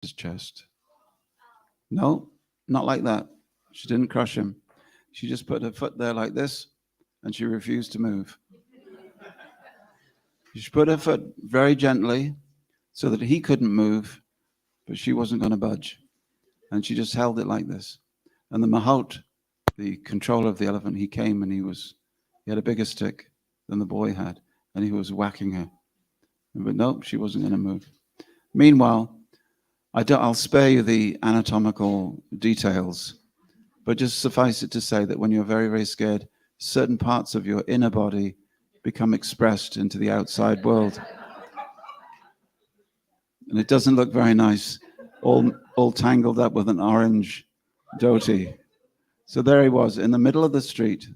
his chest. No, not like that. She didn't crush him. She just put her foot there like this, and she refused to move. She put her foot very gently so that he couldn't move, but she wasn't going to budge. And she just held it like this. And the Mahout, the controller of the elephant, he came and he had a bigger stick than the boy had, and he was whacking her. But nope, she wasn't going to move. Meanwhile, I'll spare you the anatomical details, but just suffice it to say that when you're very, very scared, certain parts of your inner body become expressed into the outside world. And it doesn't look very nice, all tangled up with an orange dhoti. So there he was in the middle of the street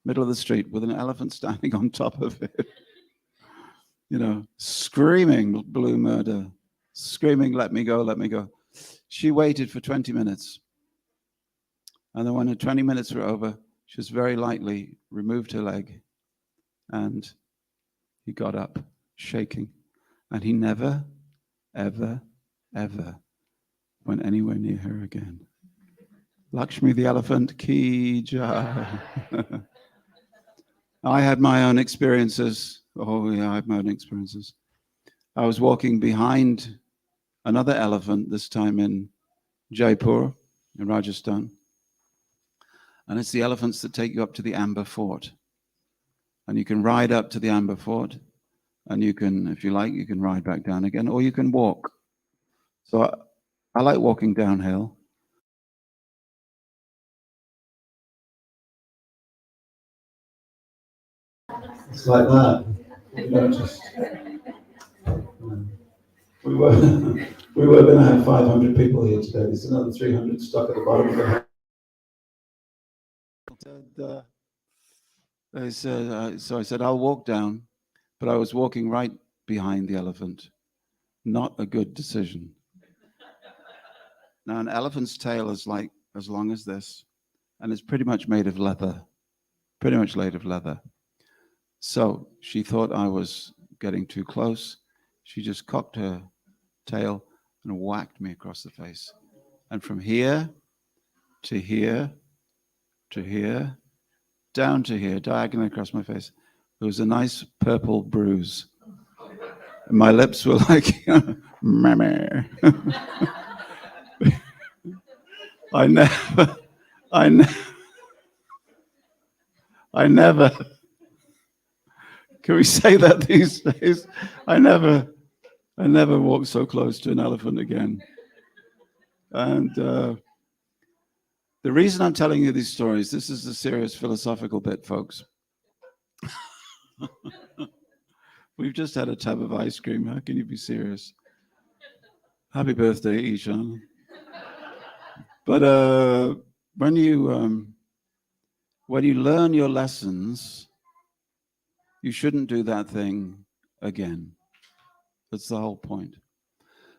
with an elephant standing on top of it, screaming blue murder, screaming, let me go, let me go. She waited for 20 minutes. And then when the 20 minutes were over, she just very lightly removed her leg, and he got up, shaking. And he never, ever, ever went anywhere near her again. Lakshmi the elephant, ki jai. I had my own experiences. Oh yeah, I had my own experiences. I was walking behind another elephant, this time in Jaipur, in Rajasthan. And it's the elephants that take you up to the Amber Fort. And you can ride up to the Amber Fort, and you can, if you like, you can ride back down again, or you can walk. So I like walking downhill. It's like that. We don't just. We were going to have 500 people here today. There's another 300 stuck at the bottom of the hill. So I said, I'll walk down, but I was walking right behind the elephant. Not a good decision. Now, an elephant's tail is like as long as this, and it's pretty much made of leather. Pretty much made of leather. So she thought I was getting too close. She just cocked her tail and whacked me across the face. And from here to here to here, down to here, diagonally across my face, there was a nice purple bruise. And my lips were like, meh. I never, can we say that these days? I never walked so close to an elephant again. And the reason I'm telling you these stories, this is the serious philosophical bit, folks. We've just had a tub of ice cream. How can you be serious? Happy birthday, Ishan. But when you learn your lessons, you shouldn't do that thing again. That's the whole point.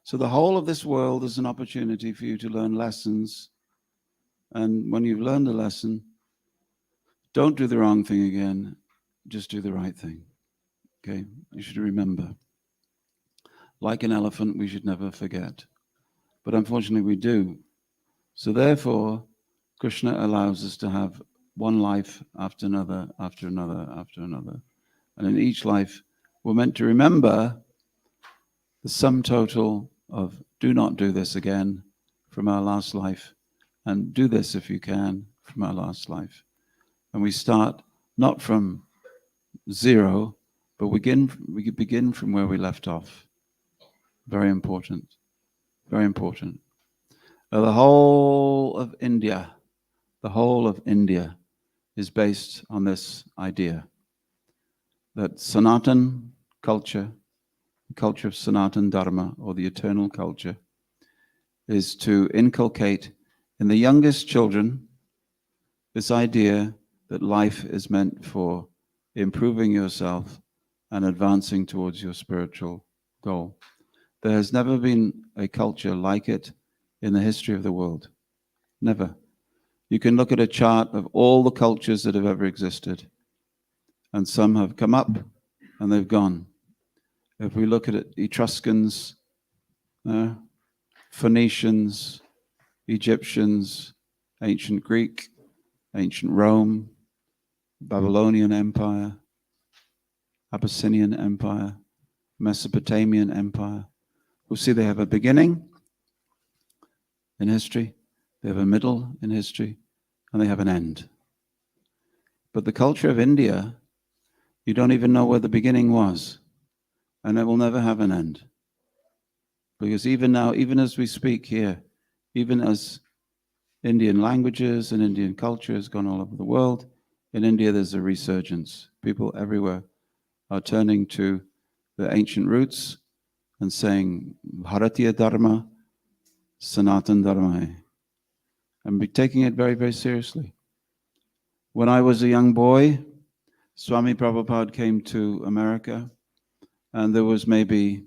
So the whole of this world is an opportunity for you to learn lessons. And when you've learned a lesson, don't do the wrong thing again. Just do the right thing. Okay? You should remember. Like an elephant, we should never forget. But unfortunately, we do. So therefore, Krishna allows us to have one life after another, after another, after another. And in each life, we're meant to remember the sum total of do not do this again from our last life, and do this if you can from our last life. And we start not from zero, but we begin from where we left off. Very important. Very important. The whole of India is based on this idea that Sanatan culture, the culture of Sanatan Dharma, or the eternal culture, is to inculcate in the youngest children this idea that life is meant for improving yourself and advancing towards your spiritual goal. There has never been a culture like it in the history of the world. Never. You can look at a chart of all the cultures that have ever existed, and some have come up and they've gone. If we look at it, Etruscans, Phoenicians, Egyptians, ancient Greek, ancient Rome, Babylonian Empire, Abyssinian Empire, Mesopotamian Empire. We'll see they have a beginning in history, they have a middle in history, and they have an end. But the culture of India, you don't even know where the beginning was, and it will never have an end. Because even now, even as we speak here, even as Indian languages and Indian culture has gone all over the world, in India there's a resurgence. People everywhere are turning to the ancient roots and saying, Bharatiya Dharma, Sanatan Dharma, and be taking it very, very seriously. When I was a young boy, Swami Prabhupada came to America, and there was maybe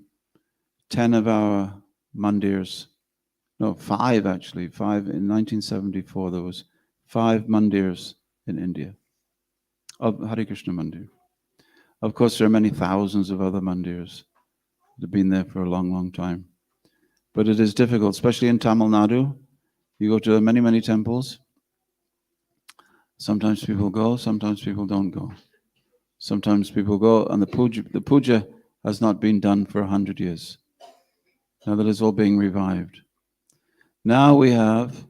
10 of our mandirs, no, 5 actually, 5 in 1974, there was 5 mandirs in India, of Hare Krishna Mandir. Of course, there are many thousands of other mandirs that have been there for a long, long time. But it is difficult, especially in Tamil Nadu. You go to many, many temples. Sometimes people go, sometimes people don't go. Sometimes people go and the puja has not been done for 100 years. Now that is all being revived. Now we have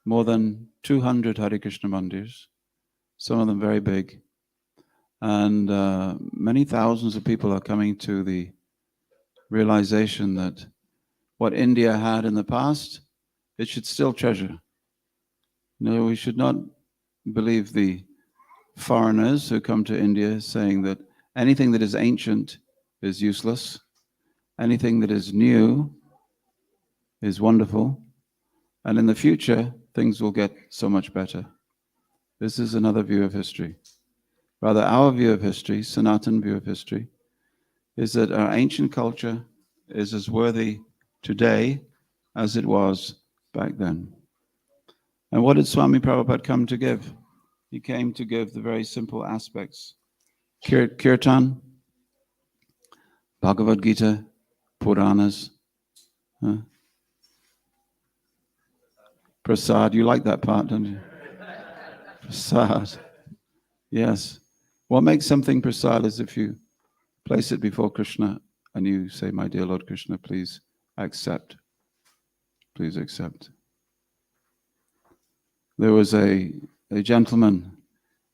more than 200 Hare Krishna mandirs, some of them very big. And many thousands of people are coming to the realization that what India had in the past, it should still treasure. No, we should not believe the foreigners who come to India saying that anything that is ancient is useless, anything that is new is wonderful, and in the future, things will get so much better. This is another view of history. Rather, our view of history, Sanatan view of history, is that our ancient culture is as worthy today as it was back then. And what did Swami Prabhupada come to give? He came to give the very simple aspects. Kirtan, Bhagavad Gita, Puranas, Prasad. You like that part, don't you? Prasad. Yes. What makes something prasad is if you place it before Krishna and you say, my dear Lord Krishna, please accept. Please accept. There was a gentleman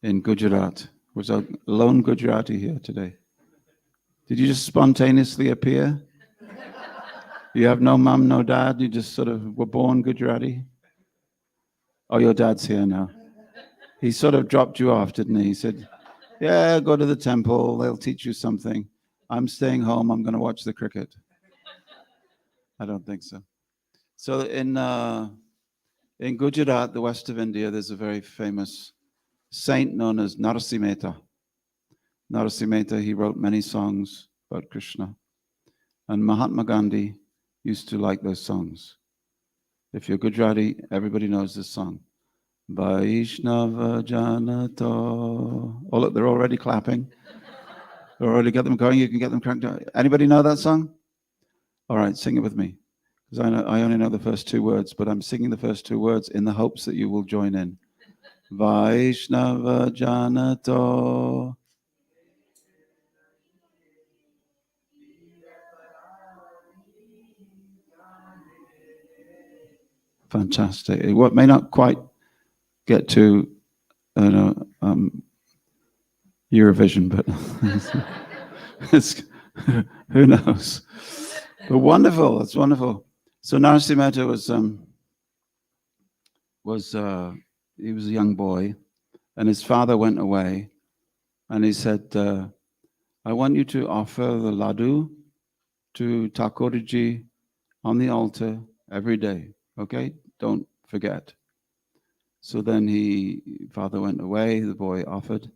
in Gujarat. Was a lone Gujarati here today? Did you just spontaneously appear? You have no mum, no dad? You just sort of were born Gujarati? Oh, your dad's here now. He sort of dropped you off, didn't he? He said, yeah, go to the temple. They'll teach you something. I'm staying home. I'm going to watch the cricket. I don't think so. So in Gujarat, the west of India, there's a very famous saint known as Narasimha. Narasimha, he wrote many songs about Krishna. And Mahatma Gandhi used to like those songs. If you're Gujarati, everybody knows this song. Vaishnava Janato. Oh, look, they're already clapping. They already got them going. You can get them cranked out. Anybody know that song? All right, sing it with me. Because I only know the first 2 words, but I'm singing the first 2 words in the hopes that you will join in. Vaishnava Janato. Fantastic. What may not quite get to Eurovision, but who knows? But wonderful. It's wonderful. So Narasimha he was a young boy, and his father went away, and he said, I want you to offer the laddu to Thakurji on the altar every day, okay? Don't forget. So then father went away, the boy offered,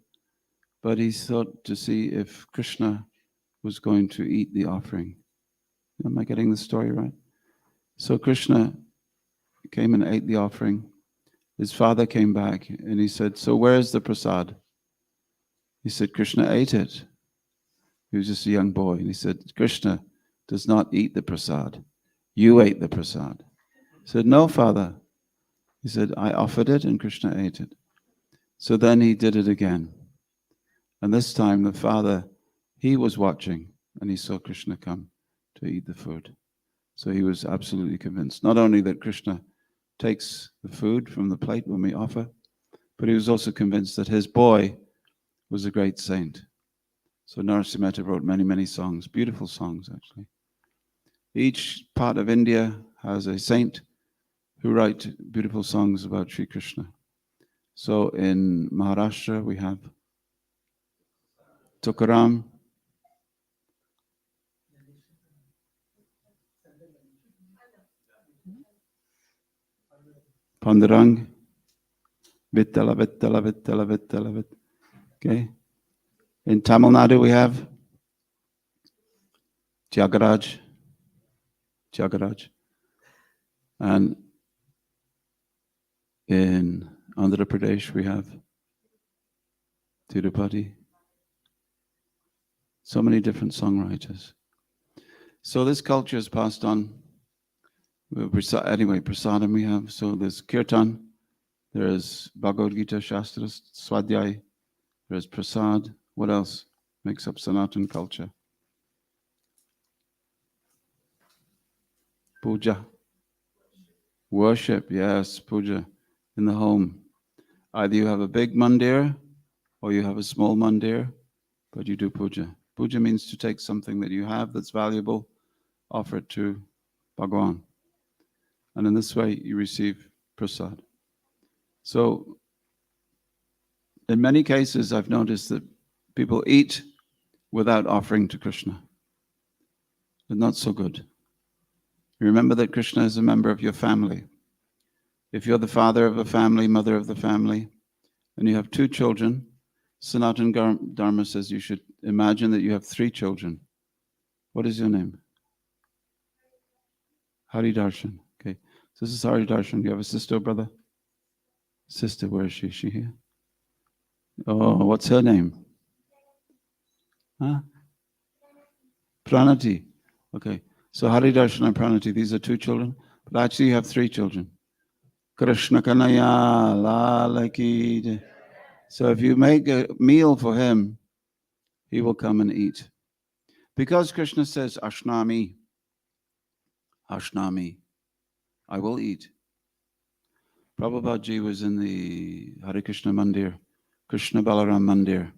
but he thought to see if Krishna was going to eat the offering. Am I getting the story right? So Krishna came and ate the offering. His father came back and he said, so where's the prasad? He said, Krishna ate it. He was just a young boy. And he said, Krishna does not eat the prasad. You ate the prasad. He said, no, Father. He said, I offered it and Krishna ate it. So then he did it again. And this time the father, he was watching and he saw Krishna come to eat the food. So he was absolutely convinced, not only that Krishna takes the food from the plate when we offer, but he was also convinced that his boy was a great saint. So Narasimha Mehta wrote many, many songs, beautiful songs actually. Each part of India has a saint who write beautiful songs about Sri Krishna. So in Maharashtra we have Tukaram, Pandurang, Vittala, Vittala, Vittala, Vittala, Vittala. Okay. In Tamil Nadu we have Jyagaraj, Jyagaraj. And in Andhra Pradesh we have Tirupati. So many different songwriters. So this culture is passed on. Anyway, prasadam we have. So there's Kirtan, there's Bhagavad Gita, Shastra, Swadhyay, there's prasad. What else makes up Sanatan culture? Puja. Worship, yes, puja in the home. Either you have a big mandir or you have a small mandir, but you do puja. Puja means to take something that you have that's valuable, offer it to Bhagwan. And in this way, you receive prasad. So, in many cases, I've noticed that people eat without offering to Krishna. It's not so good. Remember that Krishna is a member of your family. If you're the father of a family, mother of the family, and you have 2 children, Sanatana Dharma says you should imagine that you have 3 children. What is your name? Hari Darshan. Okay. So this is Hari Darshan. You have a sister or brother? Sister, where is she? Is she here? Oh, what's her name? Huh? Pranati. Okay. So Hari Darshan and Pranati, these are 2 children, but actually you have 3 children. Krishna Kanaya Lalaki. So if you make a meal for him, he will come and eat. Because Krishna says, Ashnami, Ashnami, I will eat. Prabhupada Ji was in the Hare Krishna Mandir, Krishna Balaram Mandir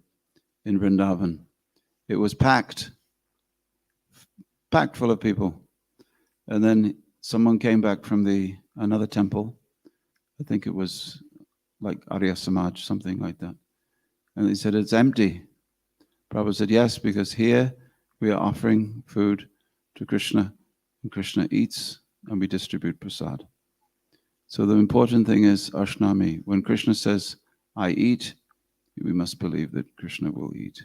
in Vrindavan. It was packed full of people. And then someone came back from another temple. I think it was like Arya Samaj, something like that. And he said, it's empty. Prabhupada said, yes, because here we are offering food to Krishna, and Krishna eats, and we distribute prasad. So the important thing is Ashnami. When Krishna says, I eat, we must believe that Krishna will eat.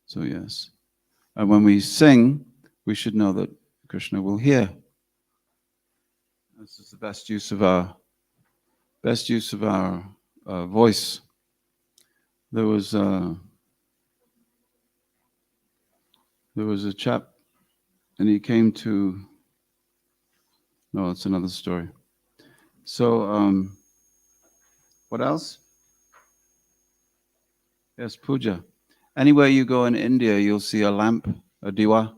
So yes. And when we sing, we should know that Krishna will hear. This is the best use of our voice. There was a chap, and he came to. No, it's another story. So, what else? Yes, puja. Anywhere you go in India, you'll see a lamp, a diwa,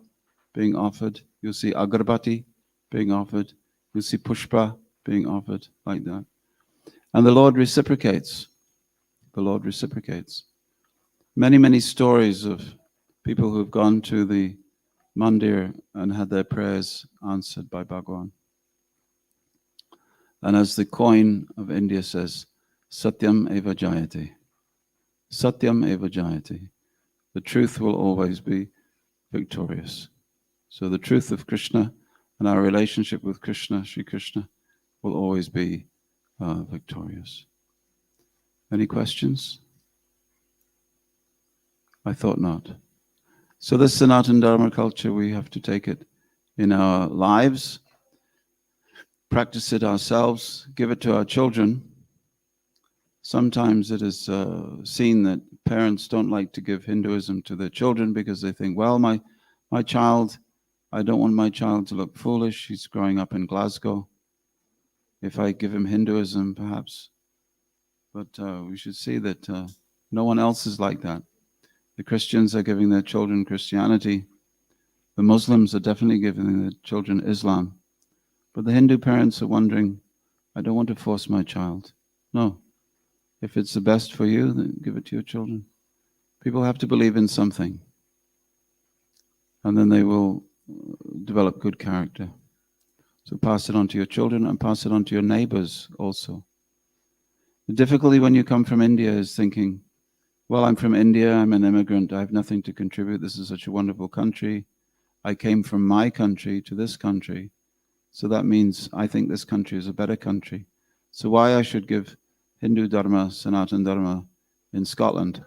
being offered. You'll see agarbati being offered. You'll see pushpa being offered, like that. And the Lord reciprocates. The Lord reciprocates. Many, many stories of people who've gone to the mandir and had their prayers answered by Bhagwan. And as the coin of India says, Satyam eva jayate. Satyam eva jayate. The truth will always be victorious. So the truth of Krishna and our relationship with Krishna, Sri Krishna, will always be victorious. Any questions? I thought not. So this Sanatana Dharma culture, we have to take it in our lives, practice it ourselves, give it to our children. Sometimes it is seen that parents don't like to give Hinduism to their children because they think, well, my child I don't want my child to look foolish. He's growing up in Glasgow. If I give him Hinduism, perhaps. But we should see that no one else is like that. The Christians are giving their children Christianity. The Muslims are definitely giving their children Islam. But the Hindu parents are wondering, I don't want to force my child. No. If it's the best for you, then give it to your children. People have to believe in something. And then they will develop good character. So pass it on to your children and pass it on to your neighbors also. The difficulty when you come from India is thinking, well, I'm from India, I'm an immigrant, I have nothing to contribute, this is such a wonderful country. I came from my country to this country, so that means I think this country is a better country. So why I should give Hindu Dharma, Sanatan Dharma in Scotland?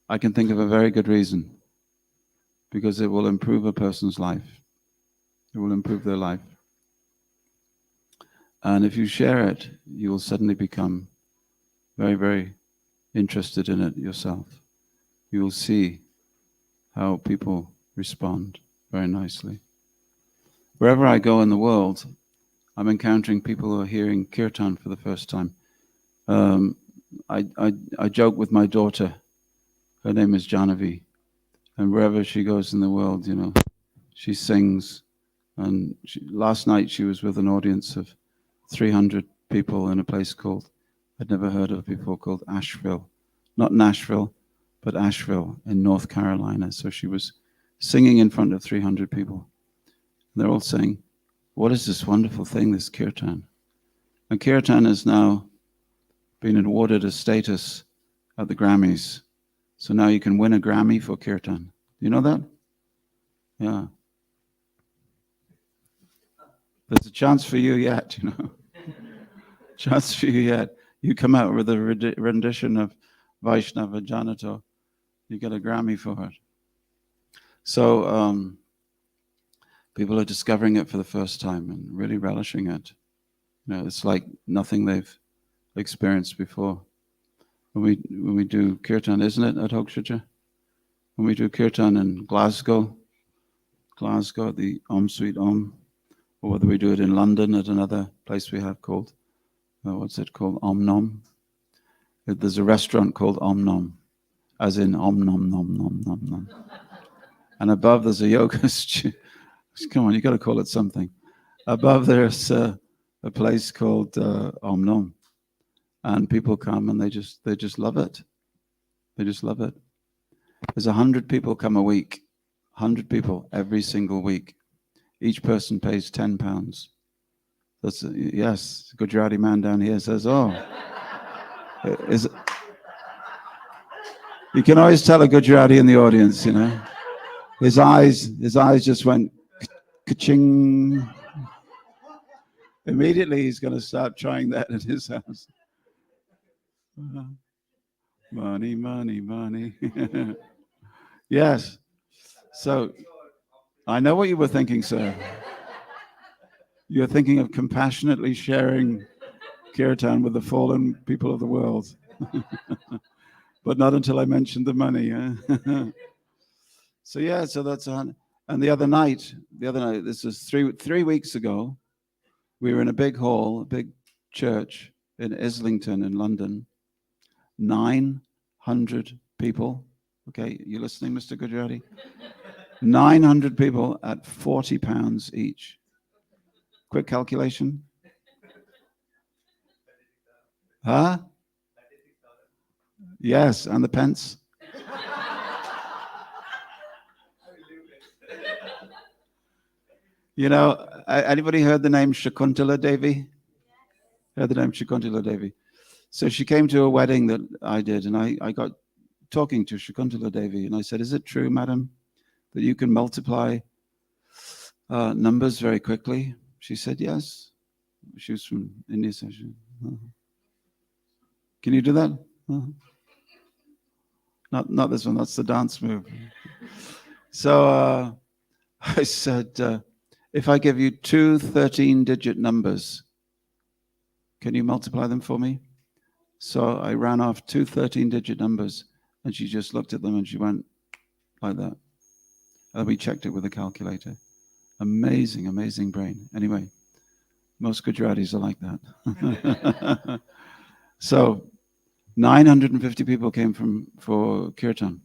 I can think of a very good reason. Because it will improve a person's life. It will improve their life. And if you share it, you will suddenly become very, very interested in it yourself. You will see how people respond very nicely. Wherever I go in the world, I'm encountering people who are hearing kirtan for the first time. I joke with my daughter. Her name is Janavi. And wherever she goes in the world, she sings. And last night she was with an audience of 300 people in a place called, I'd never heard of before, called Asheville. Not Nashville, but Asheville in North Carolina. So she was singing in front of 300 people. And they're all saying, what is this wonderful thing, this kirtan? And kirtan has now been awarded a status at the Grammys. So now you can win a Grammy for kirtan. Do you know that? Yeah. There's a chance for you yet, Chance for you yet. You come out with a rendition of Vaishnava Janato, you get a Grammy for it. So people are discovering it for the first time and really relishing it. It's like nothing they've experienced before. When we do kirtan, isn't it, at Hokshaja? When we do kirtan in Glasgow, the Om Sweet Om, or whether we do it in London at another place we have called, what's it called? Om Nom. There's a restaurant called Om Nom, as in Om Nom Nom Nom Nom Nom. And above there's a yoga studio. Come on, you got to call it something. Above there's a place called Om Nom, and people come and they just love it. They just love it. There's 100 people come a week, 100 people every single week. Each person pays £10. That's yes. Gujarati man down here says, "Oh, is it?" You can always tell a Gujarati in the audience, His eyes just went ka-ching. Immediately, he's going to start trying that at his house. Money, money, money. Yes. So, I know what you were thinking, sir. You're thinking of compassionately sharing kirtan with the fallen people of the world. But not until I mentioned the money. So that's on. And the other night, this was three weeks ago, we were in a big hall, a big church in Islington in London. 900 people. Okay, you listening, Mr. Gujarati? 900 people at £40 each. Quick calculation. Huh? Yes, and the pence. Anybody heard the name Shakuntala Devi? Heard the name Shakuntala Devi. So she came to a wedding that I did, and I got talking to Shakuntala Devi, and I said, is it true, madam, that you can multiply numbers very quickly? She said, yes. She was from India, so she, Can you do that? Not this one, that's the dance move. So I said, if I give you two 13-digit numbers, can you multiply them for me? So I ran off two 13-digit numbers, and she just looked at them and she went like that. We checked it with a calculator. Amazing, amazing brain. Anyway, most Gujaratis are like that. So 950 people came for kirtan.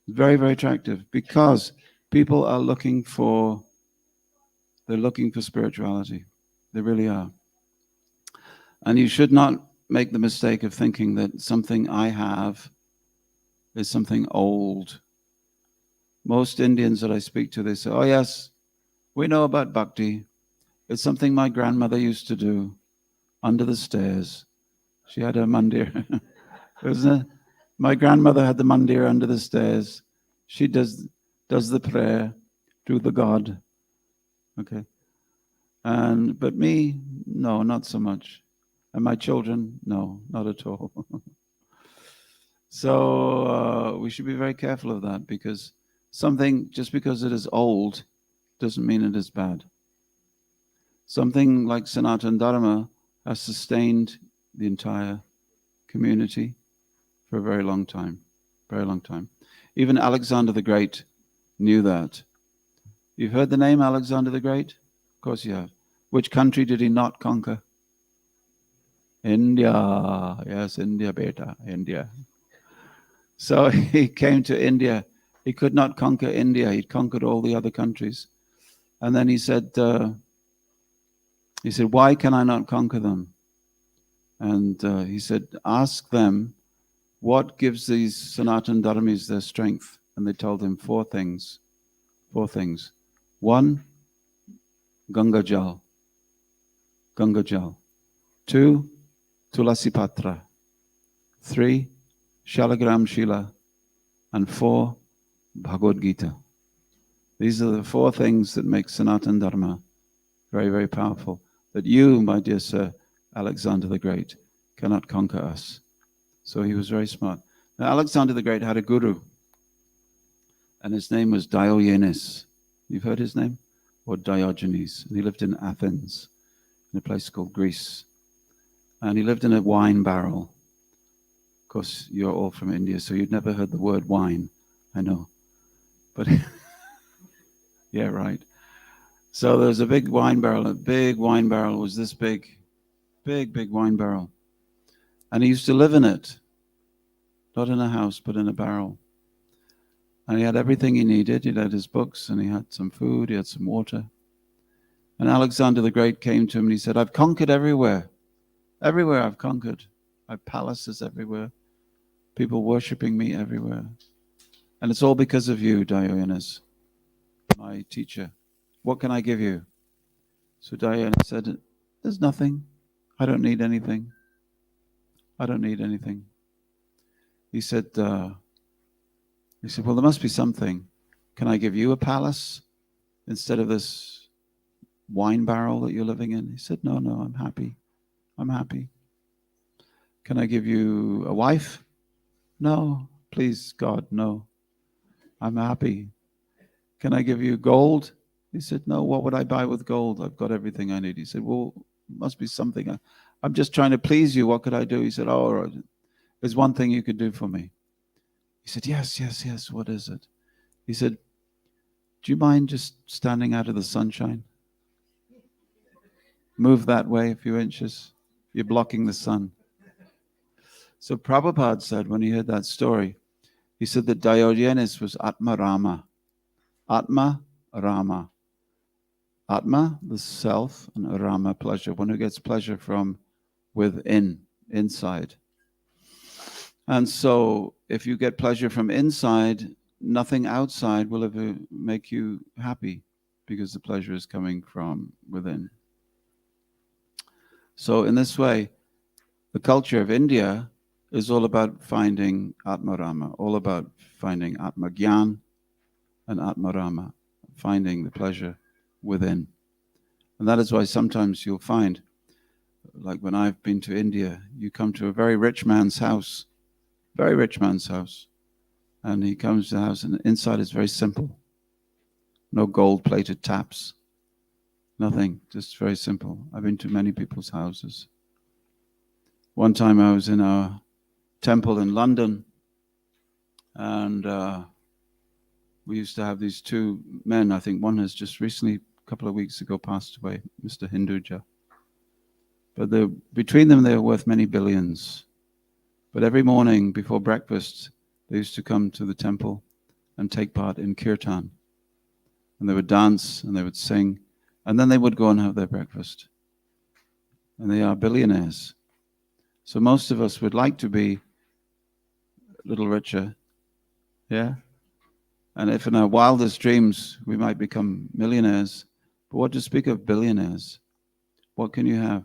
Very, very attractive because people are looking for spirituality. They really are. And you should not make the mistake of thinking that something I have is something old. Most Indians that I speak to, they say, oh yes, we know about bhakti. It's something my grandmother used to do under the stairs. She had her mandir. Wasn't it? My grandmother had the mandir under the stairs. She does the prayer to the God. Okay. But me, no, not so much. And my children, no, not at all. So we should be very careful of that, because something, just because it is old, doesn't mean it is bad. Something like Sanatana Dharma has sustained the entire community for a very long time. Very long time. Even Alexander the Great knew that. You've heard the name Alexander the Great? Of course you have. Which country did he not conquer? India. Yes, India, beta, India. So he came to India. He could not conquer India. He'd conquered all the other countries. And then he said, why can I not conquer them? And he said, ask them what gives these Sanatana Dharmis their strength. And they told him four things. Four things. One, Ganga Jal. Ganga Jal. Two, Tulasi Patra. Three, Shalagram Shila. And four, Bhagavad Gita. These are the four things that make Sanatana Dharma very, very powerful. That you, my dear sir, Alexander the Great, cannot conquer us. So he was very smart. Now, Alexander the Great had a guru, and his name was Diogenes. You've heard his name? Or Diogenes. And he lived in Athens, in a place called Greece. And he lived in a wine barrel. Of course, you're all from India, so you'd never heard the word wine. I know. But, yeah, right. So there's a big wine barrel. A big wine barrel was this big. Big wine barrel. And he used to live in it. Not in a house, but in a barrel. And he had everything he needed. He had his books, and he had some food, he had some water. And Alexander the Great came to him and he said, I've conquered everywhere. Everywhere I've conquered. I have palaces everywhere. People worshipping me everywhere. And it's all because of you, Diogenes, my teacher. What can I give you? So Diogenes said, there's nothing. I don't need anything. I don't need anything. He said, well, there must be something. Can I give you a palace instead of this wine barrel that you're living in? He said, no, I'm happy. I'm happy. Can I give you a wife? No, please, God, no. I'm happy. Can I give you gold? He said, no, what would I buy with gold? I've got everything I need. He said, well, must be something. I'm just trying to please you. What could I do? He said, oh, there's one thing you could do for me. He said, yes. What is it? He said, do you mind just standing out of the sunshine? Move that way a few inches. You're blocking the sun. So Prabhupada said, when he heard that story, he said that Diogenes was Atma Rama. Atma Rama. Atma, the self, and Rama, pleasure. One who gets pleasure from within, inside. And so if you get pleasure from inside, nothing outside will ever make you happy, because the pleasure is coming from within. So in this way, the culture of India is all about finding Atmarama, all about finding Atma Gyan and Atmarama, finding the pleasure within. And that is why sometimes you'll find, like when I've been to India, you come to a very rich man's house, and he comes to the house, and inside is very simple. No gold-plated taps, nothing, just very simple. I've been to many people's houses. One time I was in a temple in London, and we used to have these two men. I think one has just recently, a couple of weeks ago, passed away, Mr. Hinduja. But between them, they were worth many billions. But every morning before breakfast, they used to come to the temple and take part in kirtan. And they would dance and they would sing. And then they would go and have their breakfast. And they are billionaires. So most of us would like to be a little richer. Yeah? And if in our wildest dreams we might become millionaires, but what to speak of billionaires? What can you have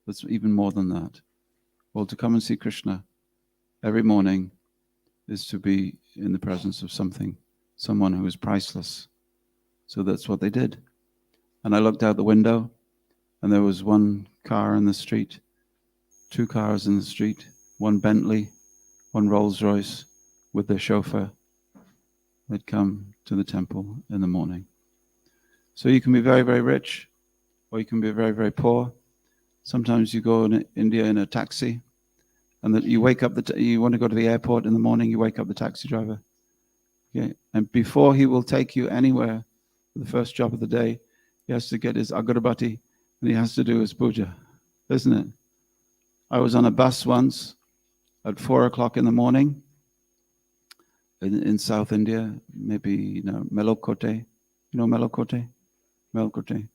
that's even more than that? Well, to come and see Krishna every morning is to be in the presence of someone who is priceless. So that's what they did. And I looked out the window, and there was one car in the street, two cars in the street, one Bentley, one Rolls Royce with their chauffeur. They'd come to the temple in the morning. So you can be very, very rich, or you can be very, very poor. Sometimes you go in India in a taxi, and that you wake up, you want to go to the airport in the morning, you wake up the taxi driver. Okay? And before he will take you anywhere, for the first job of the day, he has to get his agarbatti, and he has to do his puja, isn't it? I was on a bus once at 4 o'clock in the morning in South India, maybe, Melokote. You know Melokote? Melokote.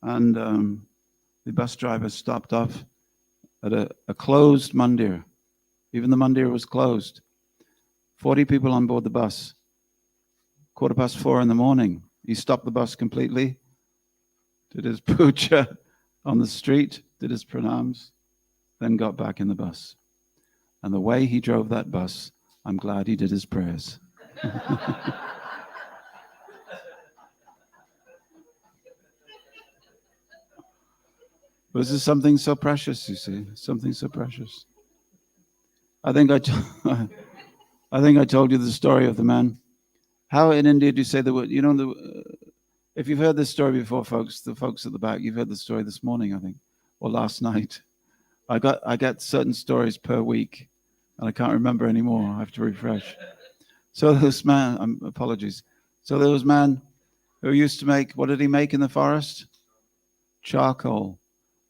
And the bus driver stopped off at a closed mandir. Even the mandir was closed. 40 people on board the bus. 4:15 in the morning. He stopped the bus completely, did his puja on the street, did his pranams, then got back in the bus. And the way he drove that bus, I'm glad he did his prayers. This is something so precious, you see, something so precious. I think I told you the story of the man. How in India do you say the word? If you've heard this story before, folks, the folks at the back, you've heard the story this morning, I think, or last night. I get certain stories per week, and I can't remember anymore. I have to refresh. So this man, apologies. So there was a man who used to make, what did he make in the forest? Charcoal.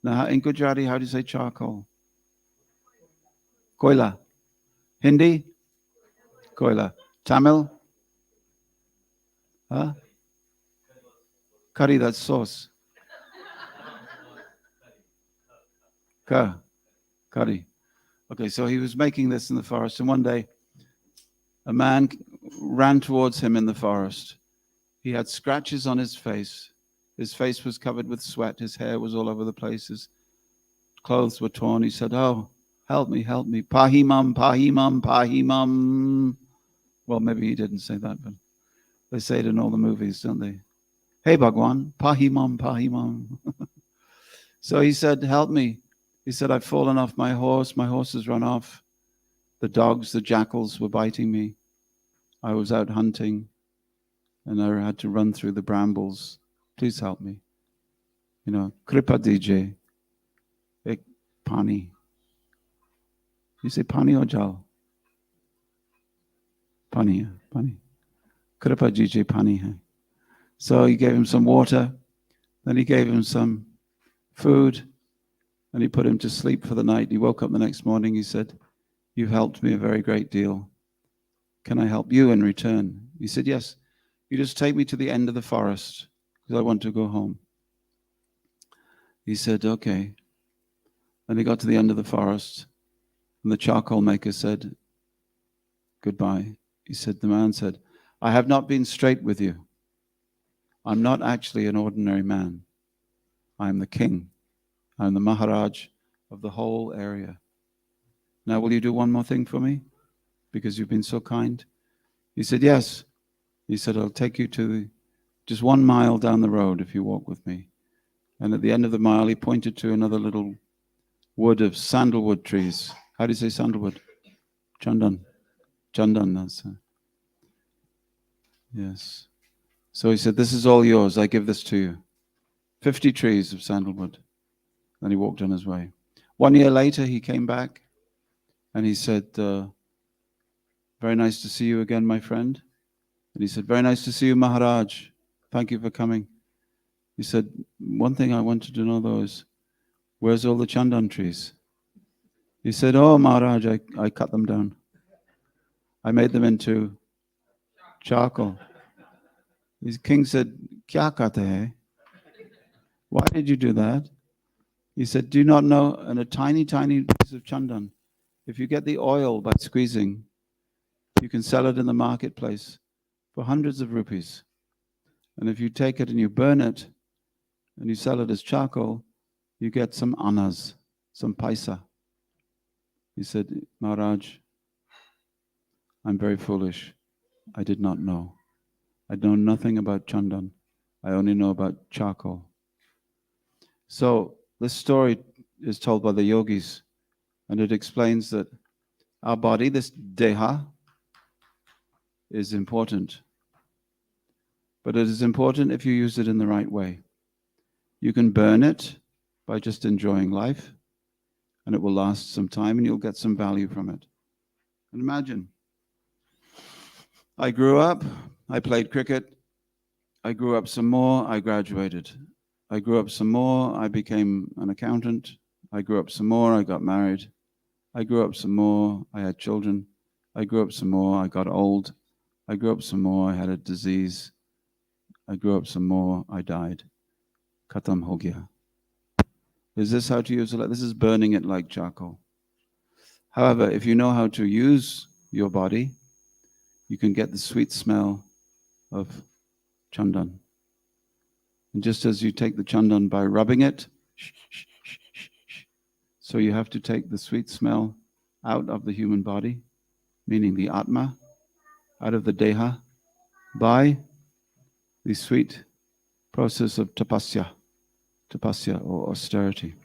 Now, in Gujarati, how do you say charcoal? Koila. Hindi? Koila. Tamil? Huh? Curry, that's sauce. Curry. Okay, so he was making this in the forest, and one day a man ran towards him in the forest. He had scratches on his face. His face was covered with sweat. His hair was all over the place. His clothes were torn. He said, "Oh, help me. Pahimam, pahimam, pahimam." Well, maybe he didn't say that, but they say it in all the movies, don't they? Hey, Bhagwan, pahimam, pahimam. So he said, "Help me." He said, "I've fallen off my horse. My horse has run off. The dogs, the jackals were biting me. I was out hunting, and I had to run through the brambles. Please help me. Kripa DJ. Ek pani." You say pani or jal? Pani. Kripa DJ pani hai. So he gave him some water, then he gave him some food, and he put him to sleep for the night. He woke up the next morning. He said, "You've helped me a very great deal. Can I help you in return?" He said, "Yes. You just take me to the end of the forest because I want to go home." He said, "Okay." Then he got to the end of the forest, and the charcoal maker said, "Goodbye." The man said, "I have not been straight with you. I'm not actually an ordinary man. I am the king. I'm the Maharaj of the whole area. Now, will you do one more thing for me? Because you've been so kind." He said, "Yes." He said, "I'll take you to just 1 mile down the road if you walk with me." And at the end of the mile, he pointed to another little wood of sandalwood trees. How do you say sandalwood? Chandan. That's yes. So he said, "This is all yours. I give this to you." 50 trees of sandalwood. Then he walked on his way. 1 year later, he came back and he said, "Very nice to see you again, my friend." And he said, very nice to see you, Maharaj. Thank you for coming. He said, one thing I wanted to know though is, where's all the chandan trees? He said, oh, Maharaj, I cut them down. I made them into charcoal. The king said, kya kate hai? Why did you do that? He said, do you not know, in a tiny, tiny piece of chandan, if you get the oil by squeezing, you can sell it in the marketplace for hundreds of rupees. And if you take it and you burn it, and you sell it as charcoal, you get some annas, some paisa. He said, Maharaj, I'm very foolish. I did not know. I know nothing about chandan. I only know about charcoal. So this story is told by the yogis, and it explains that our body, this deha, is important. But it is important if you use it in the right way. You can burn it by just enjoying life, and it will last some time, and you'll get some value from it. And imagine, I grew up, I played cricket, I grew up some more, I graduated. I grew up some more, I became an accountant. I grew up some more, I got married. I grew up some more, I had children. I grew up some more, I got old. I grew up some more, I had a disease. I grew up some more, I died. Khatam ho gaya. Is this how to use it? This is burning it like charcoal. However, if you know how to use your body, you can get the sweet smell of chandan. And just as you take the chandan by rubbing it, so you have to take the sweet smell out of the human body, meaning the atma, out of the deha, by the sweet process of tapasya or austerity.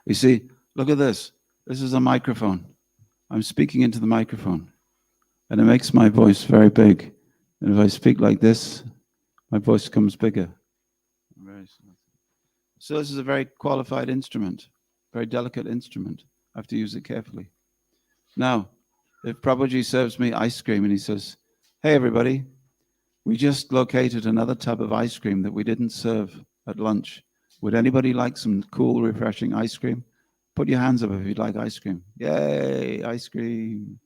You see, look at this. This is a microphone. I'm speaking into the microphone, and it makes my voice very big. And if I speak like this, my voice comes bigger. So this is a very qualified instrument, very delicate instrument. I have to use it carefully. Now, if Prabhuji serves me ice cream and he says, hey everybody, we just located another tub of ice cream that we didn't serve at lunch. Would anybody like some cool, refreshing ice cream? Put your hands up if you'd like ice cream. Yay, ice cream.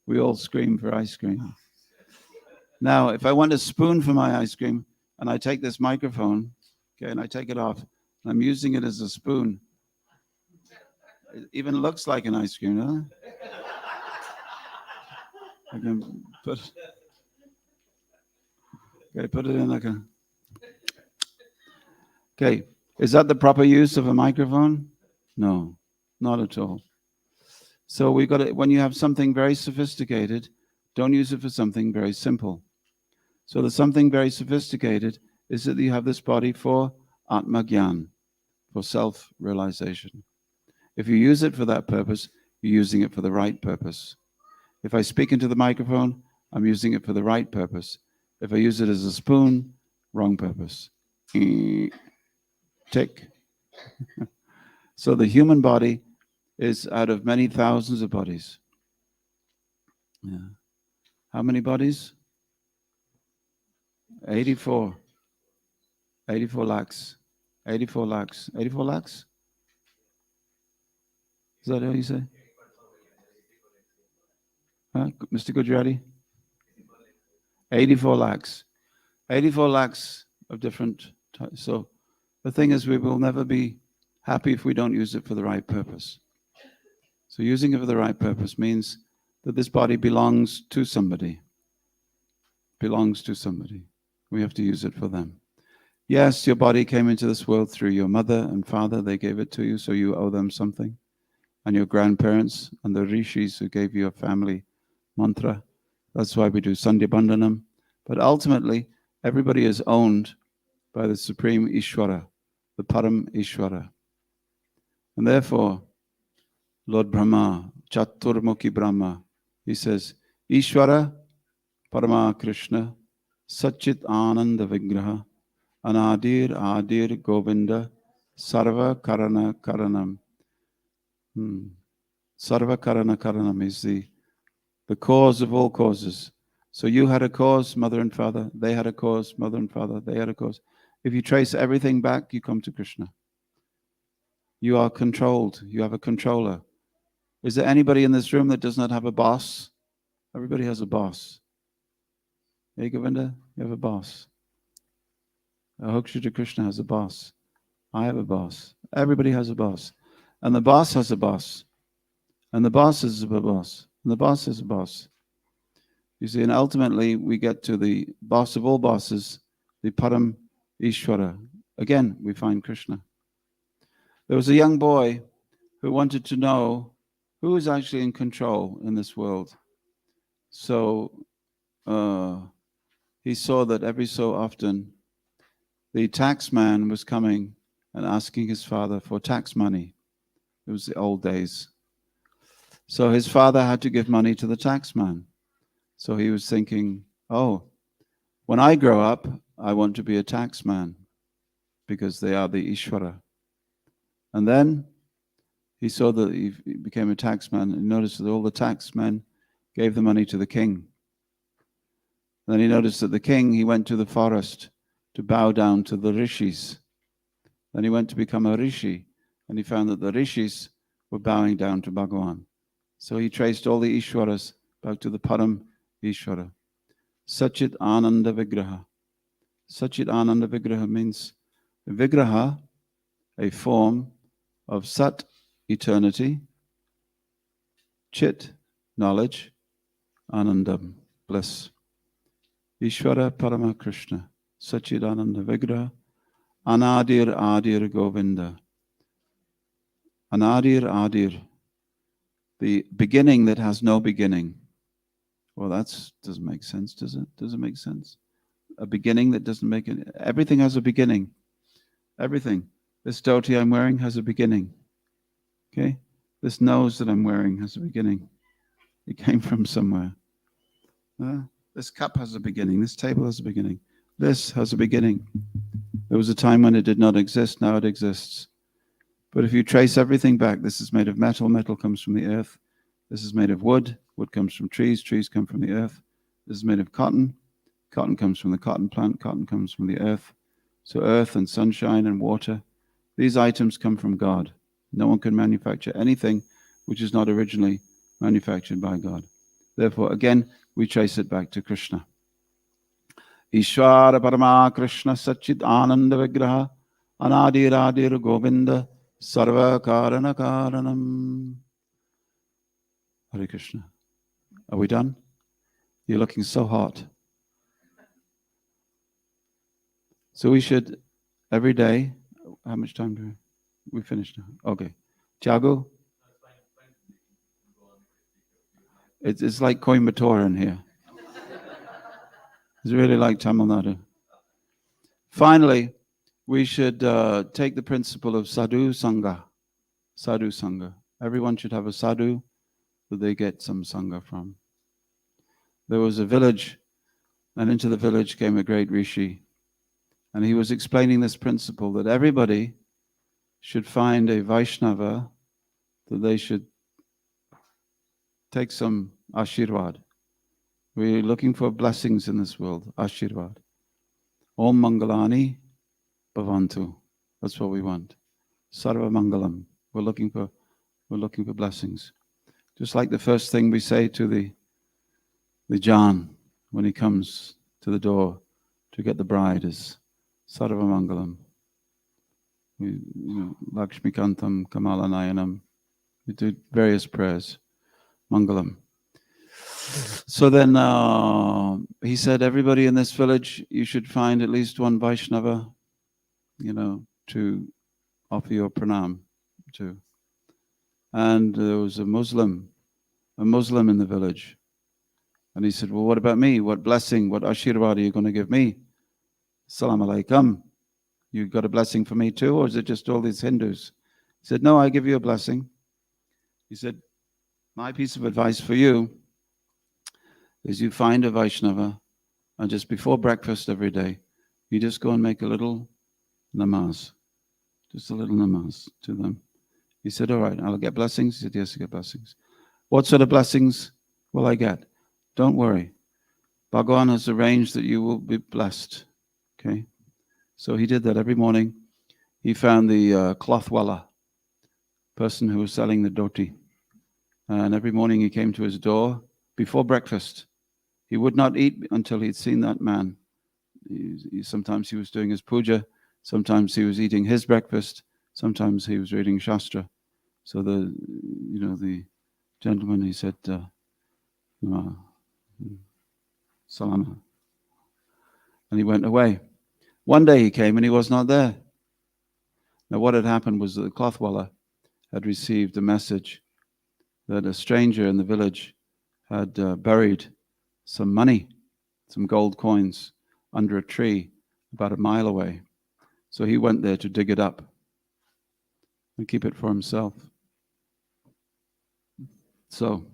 We all scream for ice cream. Now, if I want a spoon for my ice cream and I take this microphone, okay, and I take it off, and I'm using it as a spoon, it even looks like an ice cream, huh? I can put it in like a... Okay, is that the proper use of a microphone? No, not at all. So we've got to, when you have something very sophisticated, don't use it for something very simple. So the something very sophisticated is that you have this body for Atma Gyan, for self-realization. If you use it for that purpose, you're using it for the right purpose. If I speak into the microphone, I'm using it for the right purpose. If I use it as a spoon, wrong purpose. Tick. So the human body is out of many thousands of bodies. Yeah. How many bodies? 84. 84 lakhs. 84 lakhs. 84 lakhs? Is that how you say? Huh? Mr. Gujarati? 84 lakhs. 84 lakhs of different types. So the thing is, we will never be happy if we don't use it for the right purpose. So using it for the right purpose means that this body belongs to somebody. Belongs to somebody. We have to use it for them. Yes, your body came into this world through your mother and father. They gave it to you, so you owe them something. And your grandparents and the rishis who gave you a family mantra. That's why we do Sandhya Bandhanam. But ultimately, everybody is owned by the Supreme Ishvara, the Param Ishvara. And therefore, Lord Brahma, Chaturmukhi Brahma, he says, Ishvara, Parama Krishna, Satchit Ananda Vigraha, Anadir Adir Govinda, Sarva Karana Karanam. Sarva Karana Karanam is the cause of all causes. So you had a cause, mother and father. They had a cause, mother and father. They had a cause. If you trace everything back, you come to Krishna. You are controlled. You have a controller. Is there anybody in this room that does not have a boss? Everybody has a boss. Hey, Govinda, you have a boss. Ahokshita Krishna has a boss. I have a boss. Everybody has a boss. And the boss has a boss. And the boss is a boss. And the boss is a boss. You see, and ultimately we get to the boss of all bosses, the Param Ishvara. Again, we find Krishna. There was a young boy who wanted to know who is actually in control in this world. So he saw that every so often the tax man was coming and asking his father for tax money. It was the old days. So his father had to give money to the tax man. So he was thinking, oh, when I grow up, I want to be a tax man because they are the Ishvara. And then he saw that he became a tax man and noticed that all the tax men gave the money to the king. Then he noticed that the king, he went to the forest to bow down to the rishis. Then he went to become a rishi, and he found that the rishis were bowing down to Bhagavan. So he traced all the Ishwaras back to the Param Ishvara. Sachit Ananda Vigraha. Sachit Ananda Vigraha means Vigraha, a form of Sat, eternity, Chit, knowledge, Anandam, bliss. Ishvara Parama Krishna, Sachit Ananda Vigraha, Anadir Adir Govinda. Anadir Adir, the beginning that has no beginning. Well, that doesn't make sense, does it? Does it make sense? A beginning that doesn't make it. Everything has a beginning. Everything. This dhoti I'm wearing has a beginning. Okay? This nose that I'm wearing has a beginning. It came from somewhere. This cup has a beginning. This table has a beginning. This has a beginning. There was a time when it did not exist. Now it exists. But if you trace everything back, this is made of metal. Metal comes from the earth. This is made of wood. Wood comes from trees. Trees come from the earth. This is made of cotton. Cotton comes from the cotton plant. Cotton comes from the earth. So earth and sunshine and water, these items come from God. No one can manufacture anything which is not originally manufactured by God. Therefore, again, we trace it back to Krishna. Ishvara Parama Krishna Sachit Ananda Vigraha Anadir Adir Govinda Sarva Karana Karanam. Hare Krishna. Are we done? You're looking so hot. So we should, every day, how much time do we finish now? Okay. Tiago? It's like Coimbatore in here. It's really like Tamil Nadu. Finally, we should take the principle of sadhu sangha. Sadhu sangha. Everyone should have a sadhu that they get some sangha from. There was a village, and into the village came a great rishi. And he was explaining this principle that everybody should find a Vaishnava that they should take some ashirvad. We're looking for blessings in this world, ashirvad. Om Mangalani Bhavantu. That's what we want. Sarva Mangalam. We're looking for blessings. Just like the first thing we say to the Jan when he comes to the door to get the bride is Sarva Mangalam. Lakshmi Kantam, Kamala Nayanam. We do various prayers. Mangalam. So then he said, everybody in this village, you should find at least one Vaishnava, to offer your pranam to. And there was a Muslim in the village. And he said, well, what about me? What blessing, what ashirvad are you going to give me? Salam alaikum. You got a blessing for me too, or is it just all these Hindus? He said, no, I give you a blessing. He said, my piece of advice for you is you find a Vaishnava, and just before breakfast every day, you just go and make a little namaz. Just a little namaz to them. He said, all right, I'll get blessings. He said, yes, I get blessings. What sort of blessings will I get? Don't worry. Bhagwan has arranged that you will be blessed. Okay? So he did that every morning. He found the clothwala, person who was selling the dhoti. And every morning he came to his door before breakfast. He would not eat until he'd seen that man. Sometimes he was doing his puja. Sometimes he was eating his breakfast. Sometimes he was reading Shastra. So the gentleman, he said, Salama. And he went away. One day he came and he was not there. Now what had happened was that the clothwala had received a message that a stranger in the village had buried some money, some gold coins, under a tree about a mile away. So he went there to dig it up and keep it for himself. So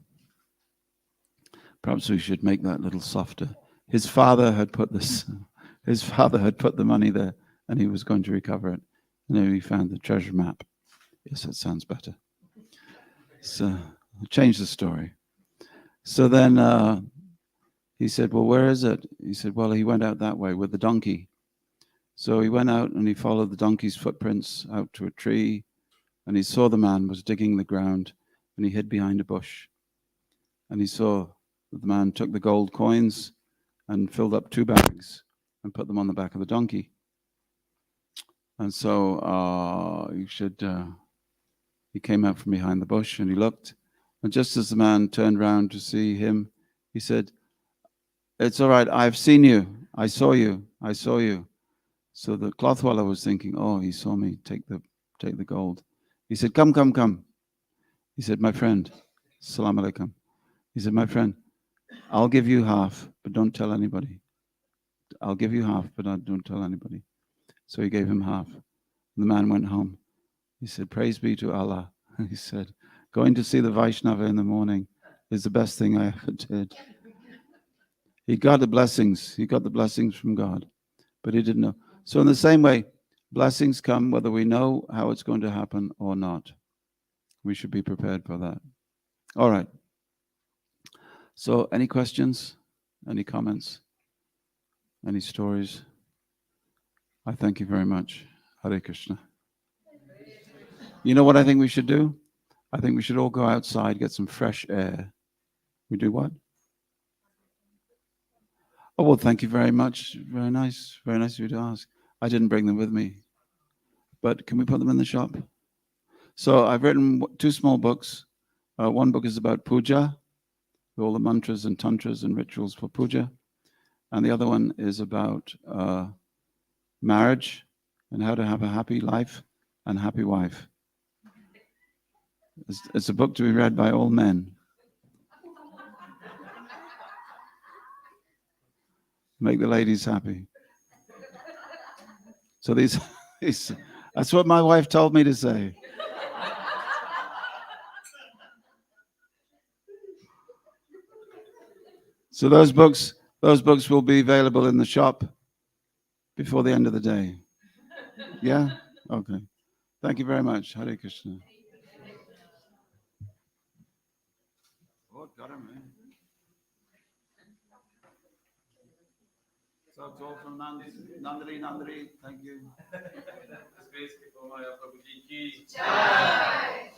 perhaps we should make that a little softer. His father had put the money there, and he was going to recover it. And then he found the treasure map. Yes, that sounds better. So I'll change the story. So then he said, well, where is it? He said, well, he went out that way with the donkey. So he went out and he followed the donkey's footprints out to a tree, and he saw the man was digging the ground, and he hid behind a bush. And he saw that the man took the gold coins and filled up 2 bags and put them on the back of the donkey. And so he came out from behind the bush and he looked. And just as the man turned round to see him, he said, it's all right, I've seen you. I saw you. So the clothwala was thinking, oh, he saw me take the gold. He said, come. He said, my friend, Assalamu alaikum. He said, my friend, I'll give you half, but don't tell anybody. I'll give you half, but don't tell anybody. So he gave him half. The man went home. He said, praise be to Allah. He said, going to see the Vaishnava in the morning is the best thing I ever did. He got the blessings. He got the blessings from God, but he didn't know. So in the same way, blessings come whether we know how it's going to happen or not. We should be prepared for that. All right. So any questions? Any comments? Any stories? I thank you very much. Hare Krishna. You know what I think we should do? I think we should all go outside, get some fresh air. We do what? Oh, well, thank you very much. Very nice. Very nice of you to ask. I didn't bring them with me. But can we put them in the shop? So I've written 2 small books. One book is about puja, all the mantras and tantras and rituals for puja. And the other one is about marriage and how to have a happy life and happy wife. It's a book to be read by all men. Make the ladies happy. So these that's what my wife told me to say. So those books will be available in the shop before the end of the day. Yeah? Okay. Thank you very much. Hare Krishna. Oh, got him, man. So it's all from Nandri. Thank you. Kripamoya Prabhu ki jai.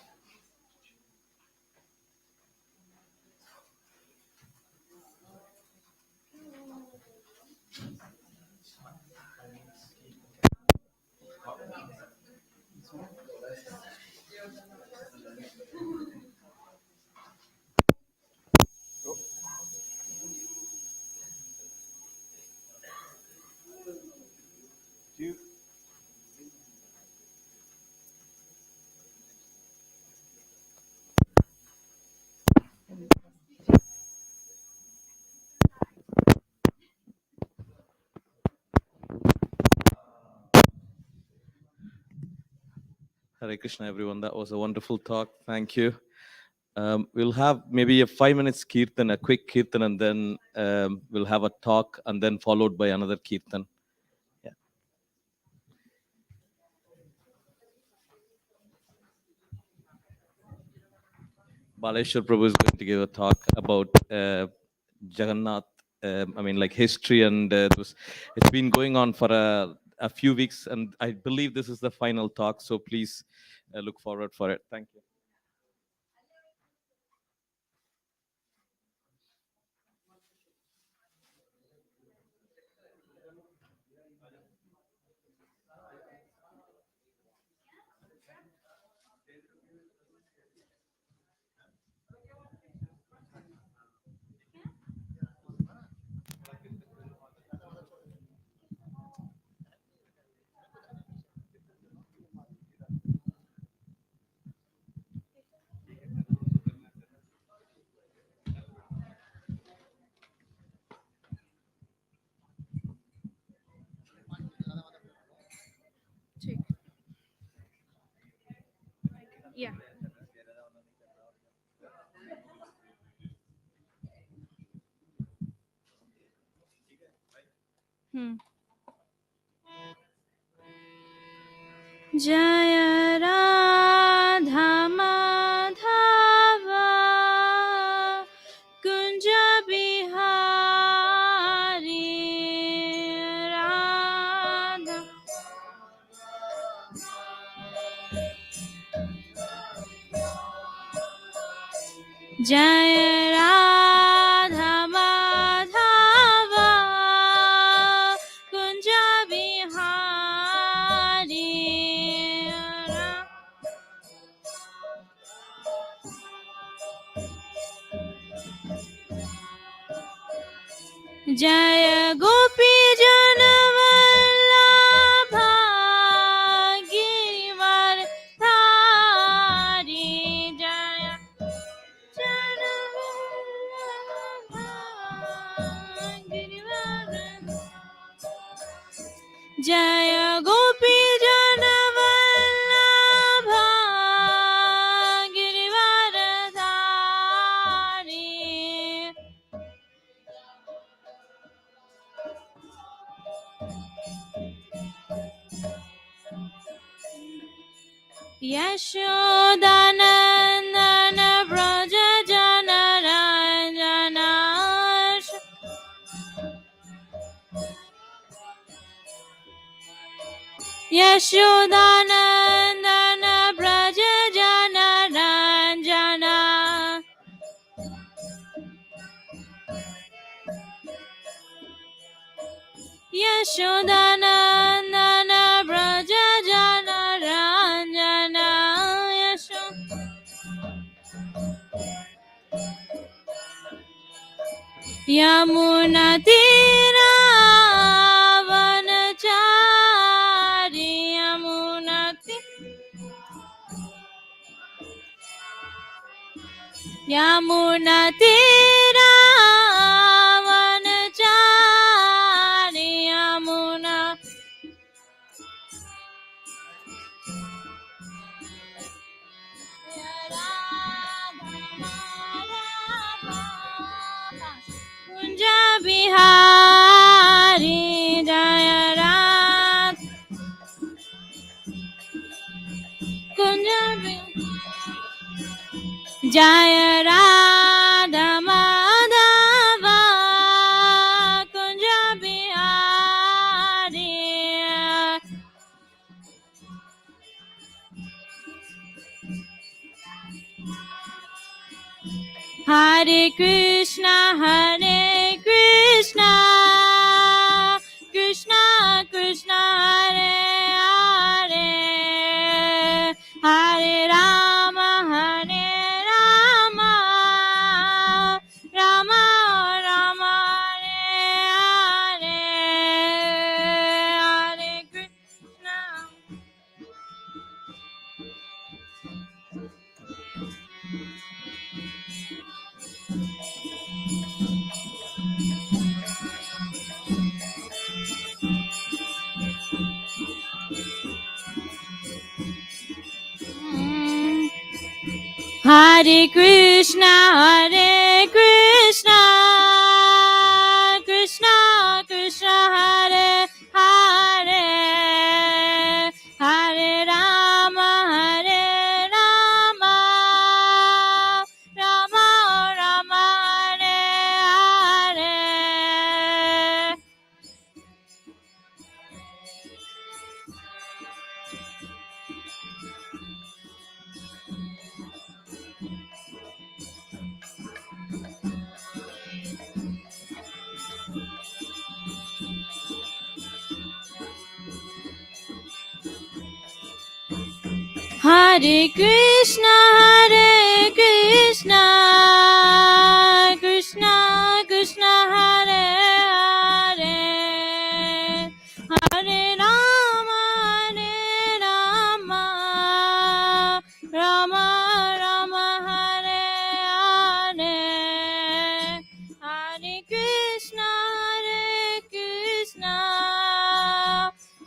Hare Krishna, everyone. That was a wonderful talk. Thank you. We'll have maybe a 5 minutes kirtan, a quick kirtan, and then we'll have a talk, and then followed by another kirtan. Yeah. Balasevara Prabhu is going to give a talk about Jagannath I mean, like history, and it's been going on for a few weeks, and I believe this is the final talk. So please look forward for it. Thank you. Yeah. Jaya Radha Madhava Kunja Bihari Radha Jaya Radha Madhava Kunja Bihari Jaya Gopi Janavallabha Girivar Dhari Jaya Janavallabha Girivar Jaya Gopi Janavallabha Girivar Dhari Yashodanandana Braja Janaranjana Yashodanandana Braja Janaranjana Yashodanandana Braja Janaranjana Yamuna Tira Vanachari Yamuna Tira Vanachari Yamuna Kunja Bihari Jaya Radha Kunja Jaya Radha Madhava Kunja Bihari Hare Krishna Krishna Krishna Hare Hare Hare Rama Rama Rama Hare Hare Hare Krishna Hare Krishna Krishna Krishna Hare Hare Hare Rama Rama Rama Hare Hare Hare Krishna, Krishna Krishna, Hare Hare, Hare Rama, Rama Rama, Hare Hare, Hare Krishna,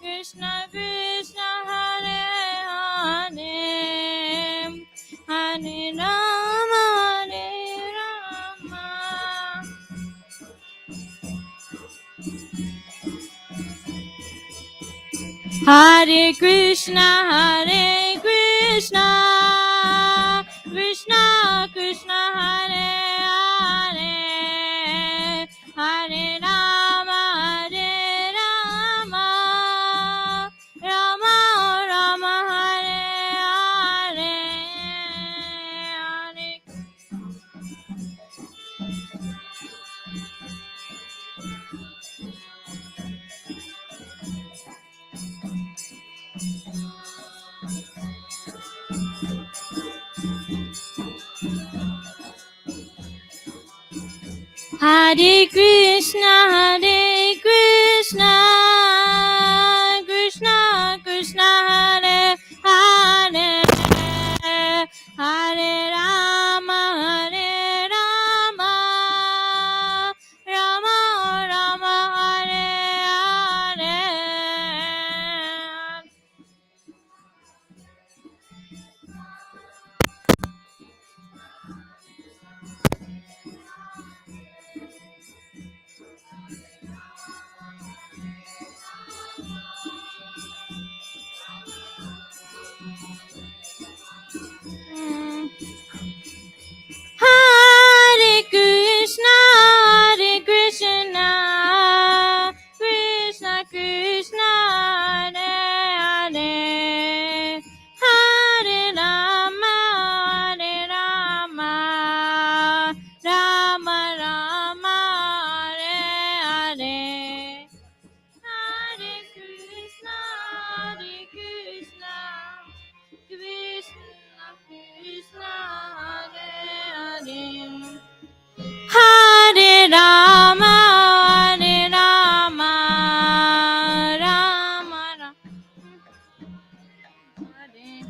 Krishna Krishna, Hare Hare, Hare Rama, Rama. Hare Krishna, Krishna Krishna, Hare Hare, Hare Rama, Rama Rama Rama, Hare Hare, Hare Hare Krishna, Krishna Krishna, Hare Hare, Hare Rama, Rama Rama Rama, Hare Hare. Hare Krishna, Krishna Krishna, Hare Hare, Hare Rama, Rama Rama Rama, Hare Hare, Hare Krishna, Krishna Krishna, Hare Hare, Hare Rama, Rama Rama Hare.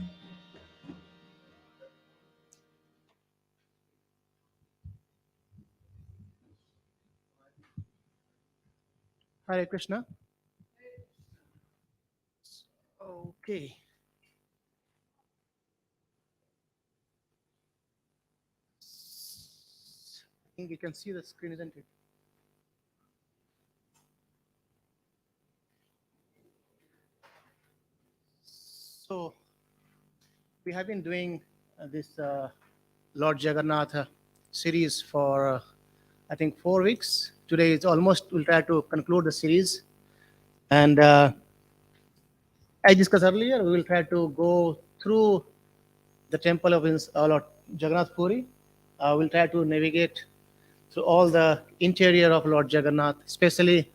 Hare Krishna. Okay. I think you can see the screen, isn't it? So, we have been doing this Lord Jagannath series for I think 4 weeks. Today is almost, we'll try to conclude the series. And as discussed earlier, we will try to go through the temple of Lord Jagannath Puri. We'll try to navigate through all the interior of Lord Jagannath, especially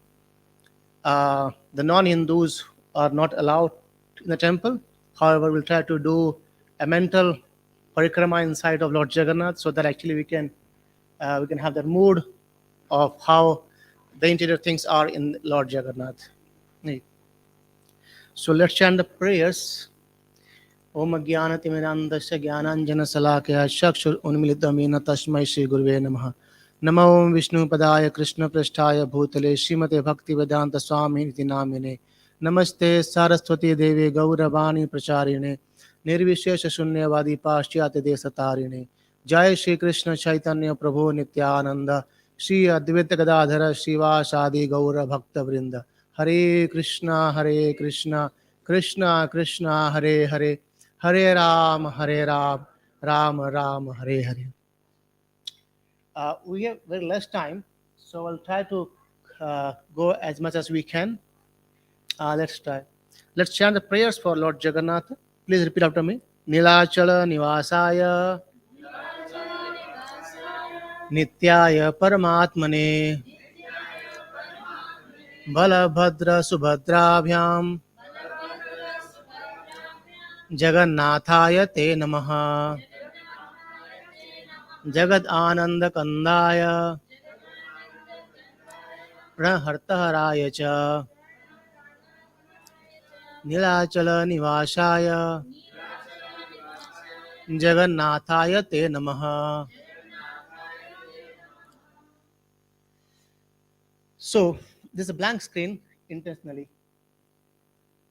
the non-Hindus are not allowed in the temple. However, we'll try to do a mental parikrama inside of Lord Jagannath, so that actually we can have the mood of how the interior things are in Lord Jagannath. So let's chant the prayers. Om Jnana Timirandasya Jnananjana Salakaya Chakshur Unmilitam Yena Tasmai Shri Gurave Namaha. Namo Vishnu Padaya Krishna Prasthaya Bhutale Srimate Bhakti Vedanta Swami Niti Namine. Namaste Saraswati Devi Gauravani Pracharine Nirvishesha Shunyavadi Paschyate Desatarine. Jai Shri Krishna Chaitanya Prabhu Nityananda Shri Advaita Gadadhara Shivasadi Gaura Bhakta Vrinda. Hare Krishna, Krishna Krishna, Hare Hare, Hare Ram, Ram Ram, Hare Hare. We have very less time, so I'll try to go as much as we can. Let's try. Let's chant the prayers for Lord Jagannath. Please repeat after me. Nilachala Nivasaya Nityaya Paramatmane Balabhadra Subhadrabhyam जगन्नाथाय ते नमः जगद आनंद कंदाय प्रणहर्तहराय च नीलाचल निवासाय जगन्नाथाय ते नमः. So this is a blank screen intentionally.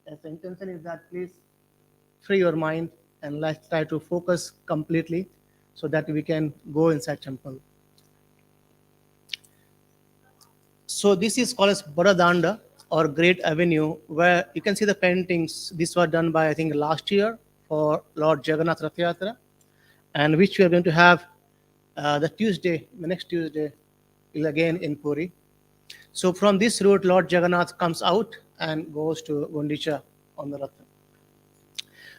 As the intention is that please free your mind and let's try to focus completely so that we can go inside temple. So this is called as Baradanda or Great Avenue, where you can see the paintings. These were done by I think last year for Lord Jagannath Rath Yatra, and which we are going to have the next Tuesday, again in Puri. So from this route, Lord Jagannath comes out and goes to Gundicha on the Rath.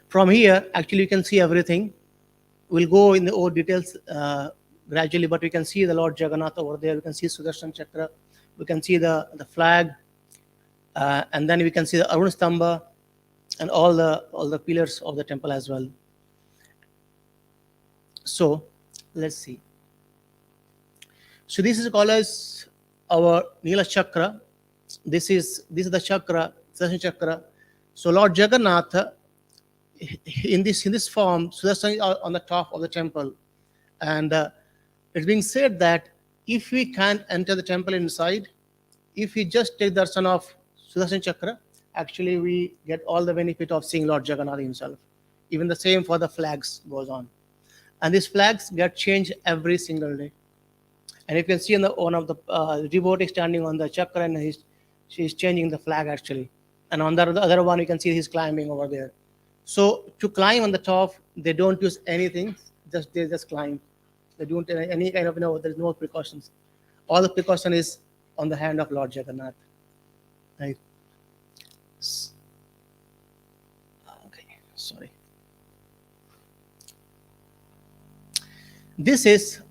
From here, actually, you can see everything. We'll go in the old details gradually, but we can see the Lord Jagannath over there. We can see Sudarshan Chakra. We can see the flag, and then we can see the Arun Stamba and all the pillars of the temple as well. So let's see. So this is called as our Nila Chakra. This is the chakra, Sudarshan Chakra. So Lord Jagannath, in this form, Sudarshan is on the top of the temple, and it's being said that if we can't enter the temple inside, if we just take the darshan of Sudarshan Chakra, actually we get all the benefit of seeing Lord Jagannath himself. Even the same for the flags goes on, and these flags get changed every single day. And you can see one of the devotee standing on the chakra, and she's changing the flag actually. And on the other one, you can see he's climbing over there. So to climb on the top, they don't use anything. They just climb. They don't any kind of there's no precautions. All the precaution is on the hand of Lord Jagannath. Right. Okay. Sorry. This is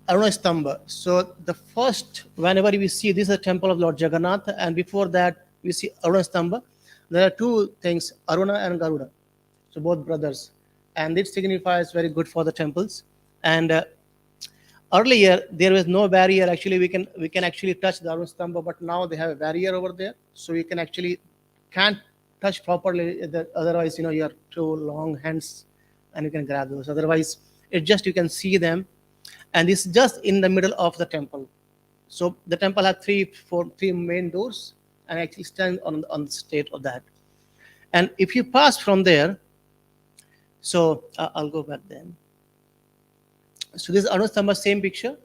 Arunastamba. So the first, whenever we see this is the temple of Lord Jagannath, and before that we see Arunastamba. There are two things, Aruna and Garuda. So both brothers, and it signifies very good for the temples. And earlier there was no barrier. Actually, we can actually touch the Arunastamba, but now they have a barrier over there, so you can't touch properly. Otherwise, you have two long hands, and you can grab those. Otherwise, you can see them. And it's just in the middle of the temple. So the temple has three main doors, and actually stand on the state of that. And if you pass from there, so I'll go back then. So this is Arunastamba, same picture,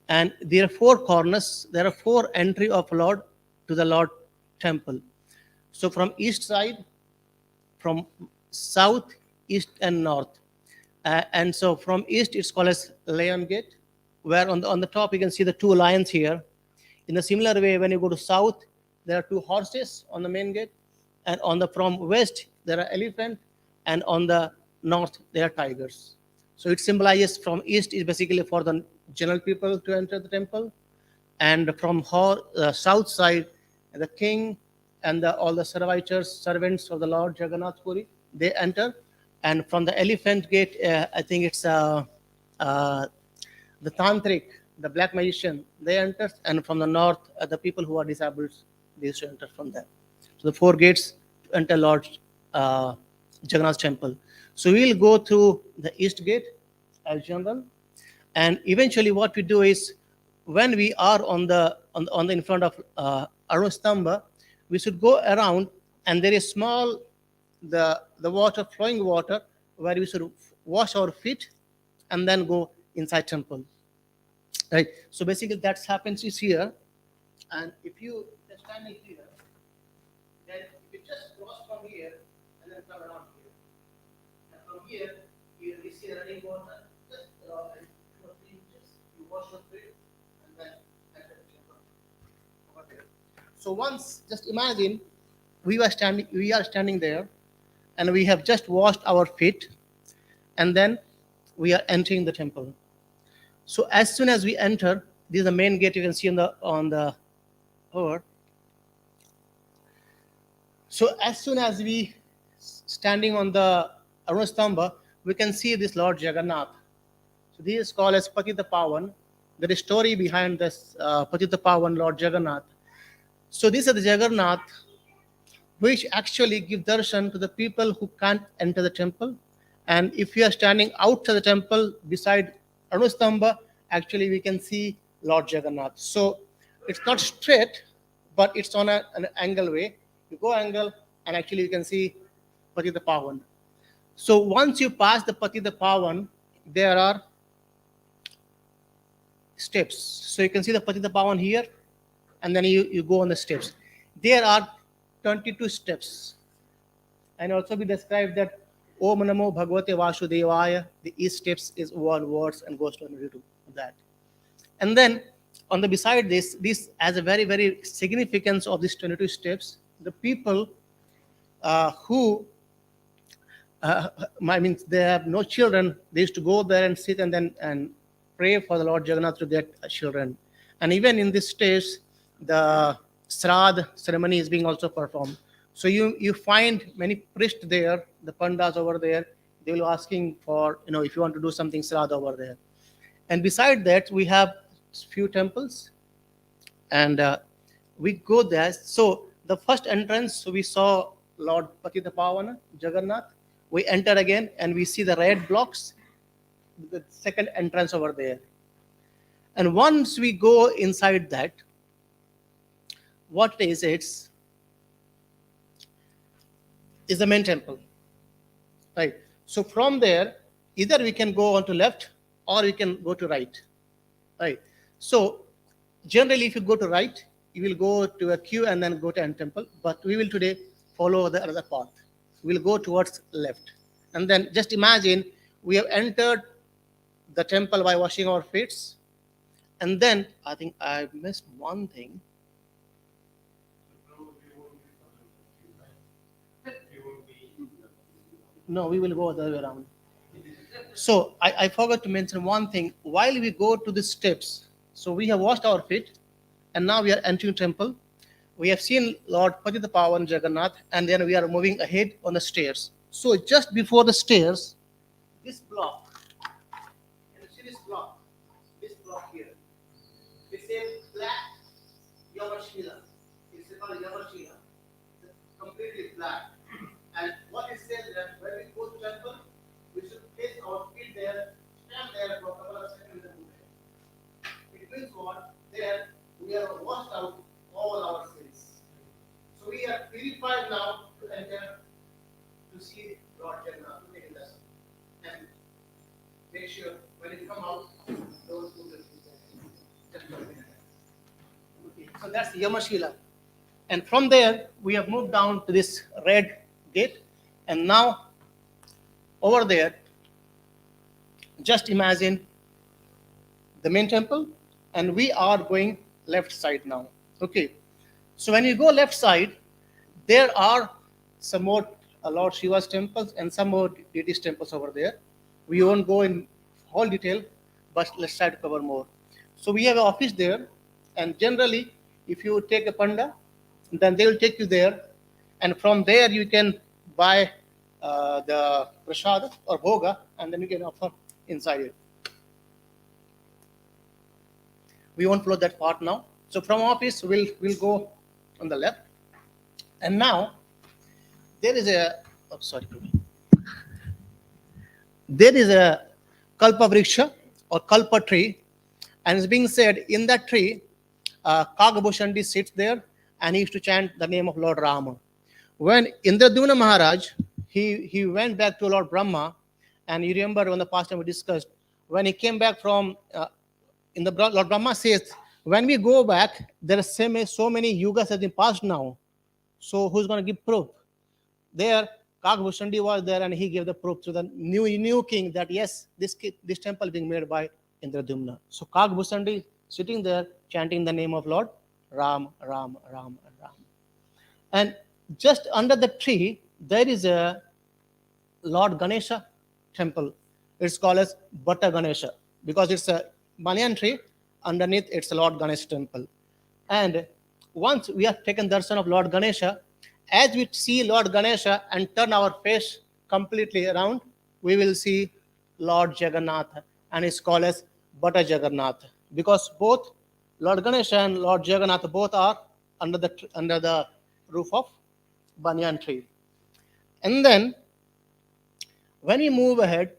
and there are four corners. There are four entry of Lord to the Lord temple. So from east side, from south, east, and north. And so from east, it's called as Lion Gate, where on the top you can see the two lions here. In a similar way, when you go to south, there are two horses on the main gate, and from west there are elephant, and on the north there are tigers. So it symbolizes from east is basically for the general people to enter the temple, and from south side, the king and all the servants of the Lord Jagannath Puri, they enter. And from the elephant gate, I think it's the tantric, the black magician, they enter. And from the north, the people who are disabled, they used to enter from there. So the four gates to enter Lord Jagannath temple. So we'll go through the east gate as general, and eventually what we do is when we are on the in front of Arunastamba, we should go around, and there is small the water, flowing water, where we should wash our feet and then go inside temple. Right. So basically that happens is here, and if you are standing here, then if you just cross from here and then come around here, and from here you see running water, just around 2 or 3 inches, you wash your feet and then enter the temple over there. So once, just imagine we are standing there, and we have just washed our feet, and then we are entering the temple. So as soon as we enter, this is the main gate you can see on the over. So as soon as we standing on the Arunastamba, we can see this Lord Jagannath. So this is called as Patita Pavan. There is story behind this Patita Pavan, Lord Jagannath. So these are the Jagannath which actually give darshan to the people who can't enter the temple. And if you are standing outside the temple beside Arunastamba, actually we can see Lord Jagannath. So it's not straight, but it's on an angle way. You go angle, and actually you can see Patita Pavan. So once you pass the Patita Pavan, there are steps. So you can see the Patita Pavan here, and then you go on the steps. There are 22 steps. And also we described that Om Namo Bhagavate Vasudevaya, the each steps is one words and goes to that. And then on the beside this has a very, very significance of these 22 steps. The people who I mean, they have no children, they used to go there and sit and then and pray for the Lord Jagannath to get children. And even in this stage, the Srad ceremony is being also performed. So you find many priests there, the pandas over there, they will asking for, if you want to do something Srad over there. And beside that, we have few temples, and we go there. So the first entrance, we saw Lord Patita Pavana, Jagannath. We enter again, and we see the red blocks, the second entrance over there. And once we go inside that, what is it? Is the main temple, right? So from there, either we can go on to left or we can go to right, right? So generally, if you go to right, you will go to a queue and then go to an temple. But we will today follow the other path. We'll go towards left. And then just imagine we have entered the temple by washing our feet. And then I think I missed one thing. No, we will go the other way around. So I forgot to mention one thing. While we go to the steps, so we have washed our feet, and now we are entering temple. We have seen Lord Patita Pavan Jagannath, and then we are moving ahead on the stairs. So just before the stairs, this block, and you see this block here, it says black Yamashila. It's called Yamashila. It's completely black. And what it says that when we go to temple, we should place our feet there, stand there for a couple of seconds and move. It means what? There we have washed out all our sins. So we are purified now to enter to see Lord Jagannath, to take a lesson. And make sure when you come out, don't do the just go ahead. Okay, so that's Yamashila. And from there, we have moved down to this red gate. And now, over there, just imagine the main temple, and we are going left side now. Okay. So when you go left side, there are some more Lord Shiva's temples and some more deities temples over there. We won't go in whole detail, but let's try to cover more. So we have an office there, and generally, if you take a panda, then they will take you there, and from there you can buy the prasad or bhoga, and then you can offer inside it. We won't follow that part now. So from office, we'll go on the left. And now, there is a, there is a kalpa vriksha or kalpa tree, and it's being said in that tree, Kagabhushandi sits there, and he used to chant the name of Lord Rama. When Indradumna Maharaj, he went back to Lord Brahma, and you remember when the past time we discussed, when he came back from, Lord Brahma says, when we go back, there are so many yugas have been passed now. So who's going to give proof? There, Kagabhushandi was there, and he gave the proof to the new king that yes, this temple being made by Indradumna. So Kagabhushandi sitting there chanting the name of Lord Ram, Ram, Ram, Ram. And just under the tree, there is a Lord Ganesha temple. It's called as Bhatta Ganesha because it's a banyan tree. Underneath, it's a Lord Ganesha temple. And once we have taken darshan of Lord Ganesha, as we see Lord Ganesha and turn our face completely around, we will see Lord Jagannath, and it's called as Bata Jagannath, because both Lord Ganesha and Lord Jagannath both are under the roof of banyan tree. And then when we move ahead,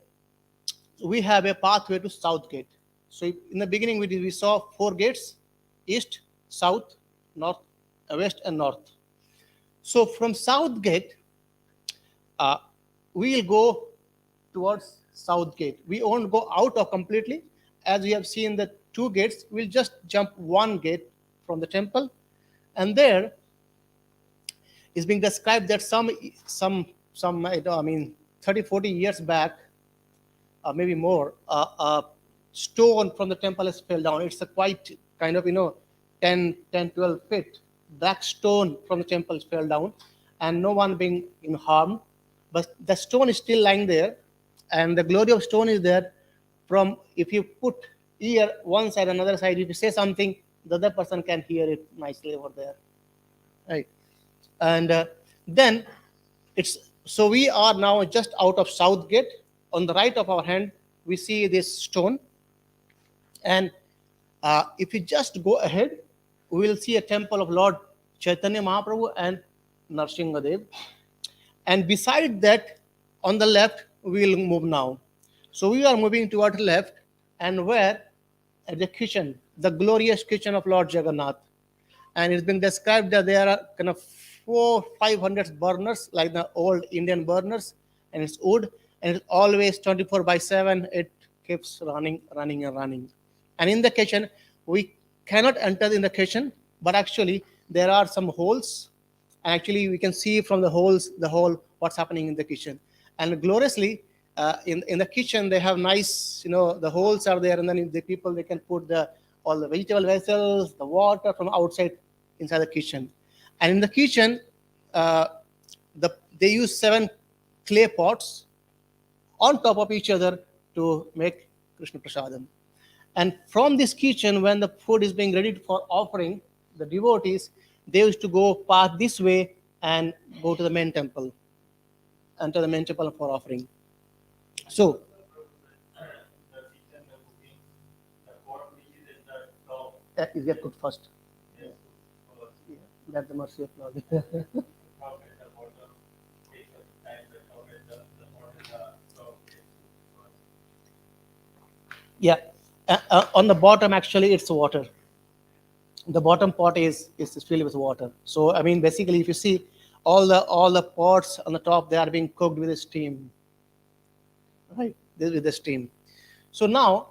we have a pathway to south gate. So in the beginning we saw 4 gates: east, south, north, west, and north. So from south gate, uh, we will go towards south gate. We won't go out of completely. As we have seen the 2 gates, we'll just jump 1 gate from the temple, and there is being described that some I mean 30-40 years back, maybe more, a stone from the temple has fell down. It's a quite kind of 10-12 feet black stone from the temple fell down, and no one being harmed, but the stone is still lying there, and the glory of stone is there. From if you put ear one side, another side, if you say something, the other person can hear it nicely over there, right? And then it's so we are now just out of south gate. On the right of our hand, we see this stone, and if we just go ahead, we will see a temple of Lord Chaitanya Mahaprabhu and Narsinghadev. And beside that, on the left, we will move now. So we are moving toward left, and where the kitchen, the glorious kitchen of Lord Jagannath. And it's been described that there are kind of 400-500 burners, like the old Indian burners, and it's wood, and it's always 24/7. It keeps running. And in the kitchen, we cannot enter in the kitchen, but actually there are some holes, and actually we can see from the holes the whole what's happening in the kitchen. And gloriously, in the kitchen they have nice, the holes are there, and then the people, they can put all the vegetable vessels, the water from outside inside the kitchen. And in the kitchen, they use 7 clay pots on top of each other to make Krishna Prasadam. And from this kitchen, when the food is being ready for offering, the devotees, they used to go path this way and go to the main temple, enter the main temple for offering. So, is get cooked first. Yeah, that's the mercy of Lord. Yeah, on the bottom actually it's water. The bottom pot is filled with water. So I mean, basically, if you see all the pots on the top, they are being cooked with the steam, right? With the steam. So now,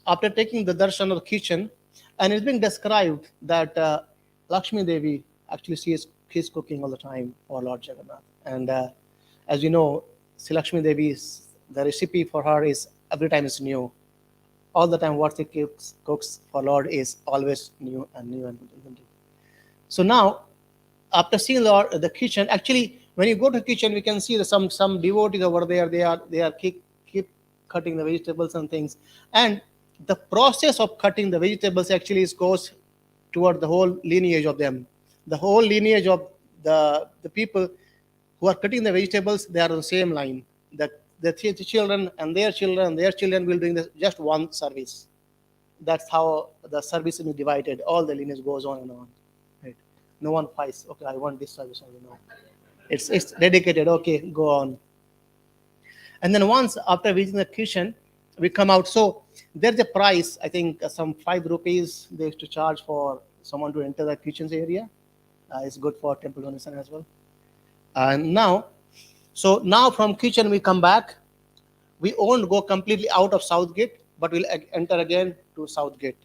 after taking the darshan of the kitchen, and it's been described that Lakshmi Devi actually she's cooking all the time for Lord Jagannath. And as you know, Sri Lakshmi Devi, the recipe for her is every time is new. All the time, what she cooks for Lord is always new and new and new. So now, after seeing the kitchen, actually, when you go to the kitchen, we can see that some devotees over there. They are keep cutting the vegetables and things, and the process of cutting the vegetables actually goes toward the whole lineage of them. The whole lineage of the people who are cutting the vegetables, they are on the same line. The children and their children will do just one service. That's how the service is divided. All the lineage goes on and on. Right? No one fights. Okay, I want this service only. No, it's dedicated. Okay, go on. And then once after visiting the kitchen, we come out. So there's a price. I think some 5 rupees they used to charge for someone to enter the kitchen's area. It's good for temple donation as well. And now from kitchen we come back. We won't go completely out of south gate, but we'll enter again to south gate.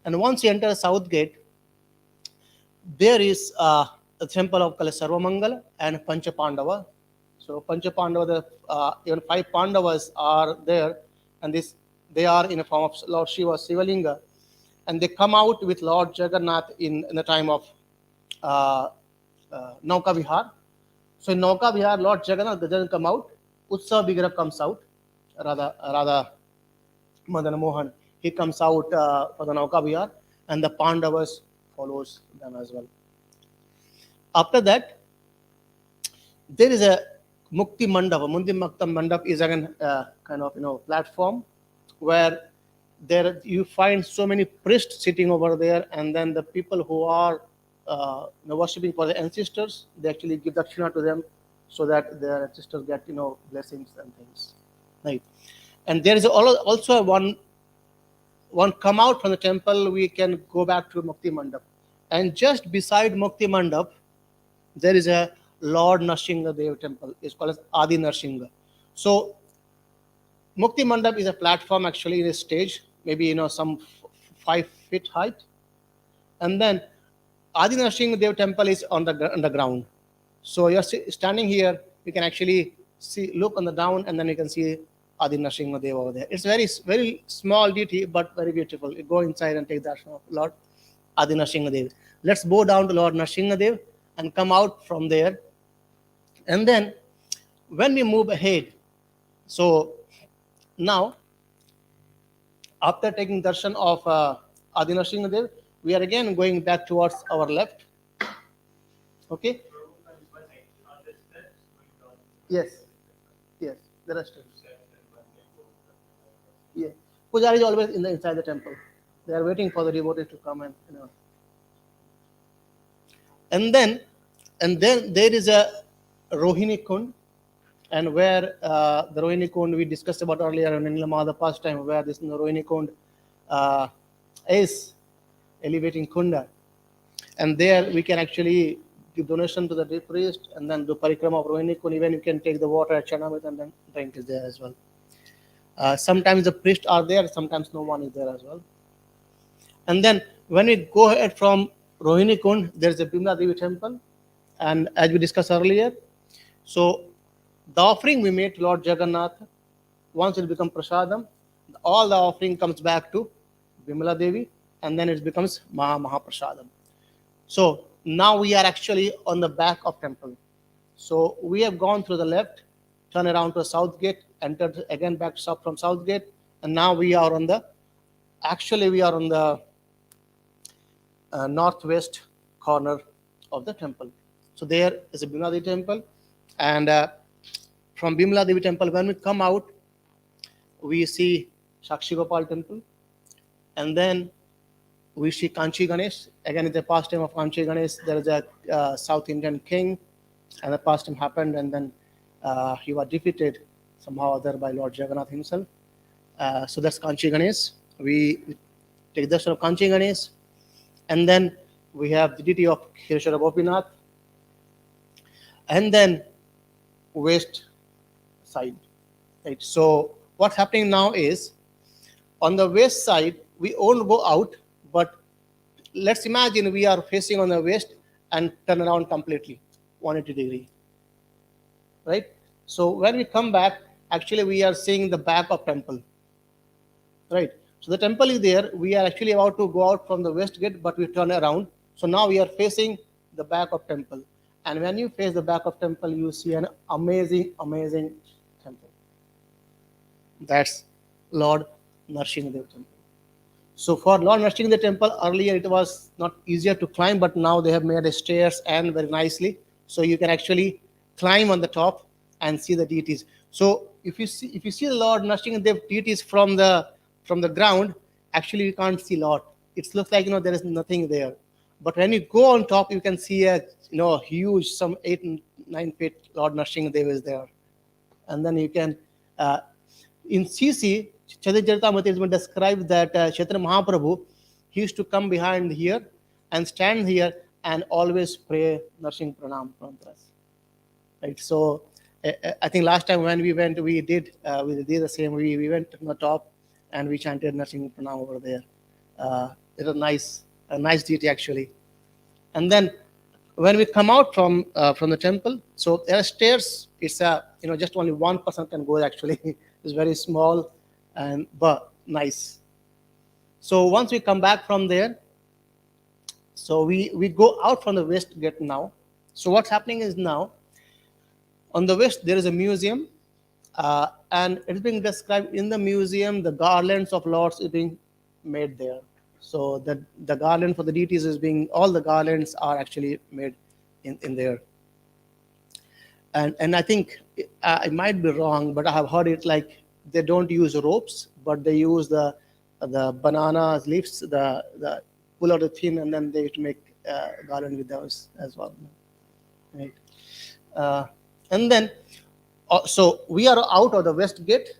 And once you enter south gate, there is a temple of Sarvamangala and Pancha Pandava. So Pancha Pandava, even 5 Pandavas are there, and they are in the form of Lord Shiva, Sivalinga, and they come out with Lord Jagannath in the time of Nauka Vihar. So in Nauka Vihar, Lord Jagannath doesn't come out. Utsav Vigraha comes out. Radha Madan Mohan, he comes out for the Nauka Vihar, and the Pandavas follows them as well. After that, there is a Mukti Mandap. Mukti Mandap is again kind of platform where there you find so many priests sitting over there, and then the people who are worshipping for the ancestors, they actually give dakshina to them so that their ancestors get blessings and things, right? And there is also one come out from the temple, we can go back to Mukti Mandap, and just beside Mukti Mandap there is a Lord Narsingha Dev temple. It's called as Adi Narsingha. So Mukti Mandap is a platform actually in a stage, maybe some 5 feet height, and then Adi Narsingha Dev temple is on the ground. So you're standing here, you can actually look on the down, and then you can see Adi Narsingha Dev over there. It's very small deity, but very beautiful. You go inside and take darshan of Lord Adi Narsingha Dev. Let's go down to Lord Narsingha Dev and come out from there. And then when we move ahead, so now after taking darshan of Adi Narsingha Dev, we are again going back towards our left. Okay? Yes. Yes. There are steps. Yeah. Pujari is always inside the temple. They are waiting for the devotees to come and And then there is a Rohini Kund, and where the Rohini Kund we discussed about earlier in Nilama, the past time, where this Rohini Kund is elevating Kunda, and there we can actually give donation to the priest and then do parikrama of Rohini Kund. Even you can take the water at Chanamrit and then drink is there as well. Sometimes the priests are there, sometimes no one is there as well. And then when we go ahead from Rohini Kund, there is a Bimla Devi temple, and as we discussed earlier, so the offering we made to Lord Jagannath, once it becomes prasadam, all the offering comes back to Bimla Devi, and then it becomes Mahaprasadam. So now we are actually on the back of temple. So we have gone through the left, turn around to the south gate, entered again back from south gate, and now we are on the northwest corner of the temple. So there is a Bimla Devi temple, and from Bimla Devi temple, when we come out, we see Sakshi Gopal temple, and then we see Kanchi Ganesh. Again, in the pastime of Kanchi Ganesh, there is a South Indian king, and the pastime happened, and then he was defeated somehow or other by Lord Jagannath himself. So that's Kanchi Ganesh. We take the darshan of Kanchi Ganesh, and then we have the deity of Khireshwara Gopinath, and then west side. Right. So what's happening now is, on the west side, we won't go out, but let's imagine we are facing on the west and turn around completely 180 degree. Right? So when we come back, actually we are seeing the back of temple. Right? So the temple is there. We are actually about to go out from the west gate, but we turn around. So now we are facing the back of temple. And when you face the back of temple, you see an amazing temple. That's Lord Narsingha Dev temple. So for Lord Narsingha Dev temple, earlier it was not easier to climb, but now they have made a stairs and very nicely. So you can actually climb on the top and see the deities. So if you see the Lord Narsingha Dev deities from the ground, actually you can't see Lord. It looks like there is nothing there. But when you go on top, you can see a huge, some 8 and 9 feet Lord Narsingha Dev is there. And then you can in CC, Chaitanya Charitamrita has been described that Chaitanya Mahaprabhu, he used to come behind here and stand here and always pray Narsingh Pranam mantras. Right. So I think last time when we went, we did the same. We went to the top and we chanted Narsingh Pranam over there. It was a nice deity actually. And then when we come out from the temple, so there are stairs. It's just only one person can go actually. It's very small but nice. So once we come back from there, so we go out from the west gate now. So what's happening is now, on the west there is a museum, and it's being described in the museum. The garlands of lords is being made there. So the garland for the deities all the garlands are actually made in there. And I think I might be wrong, but I have heard it like they don't use ropes, but they use the banana leaves, the pull out the thin, and then they used to make garland with those as well. Right. Uh, and then, so we are out of the west gate.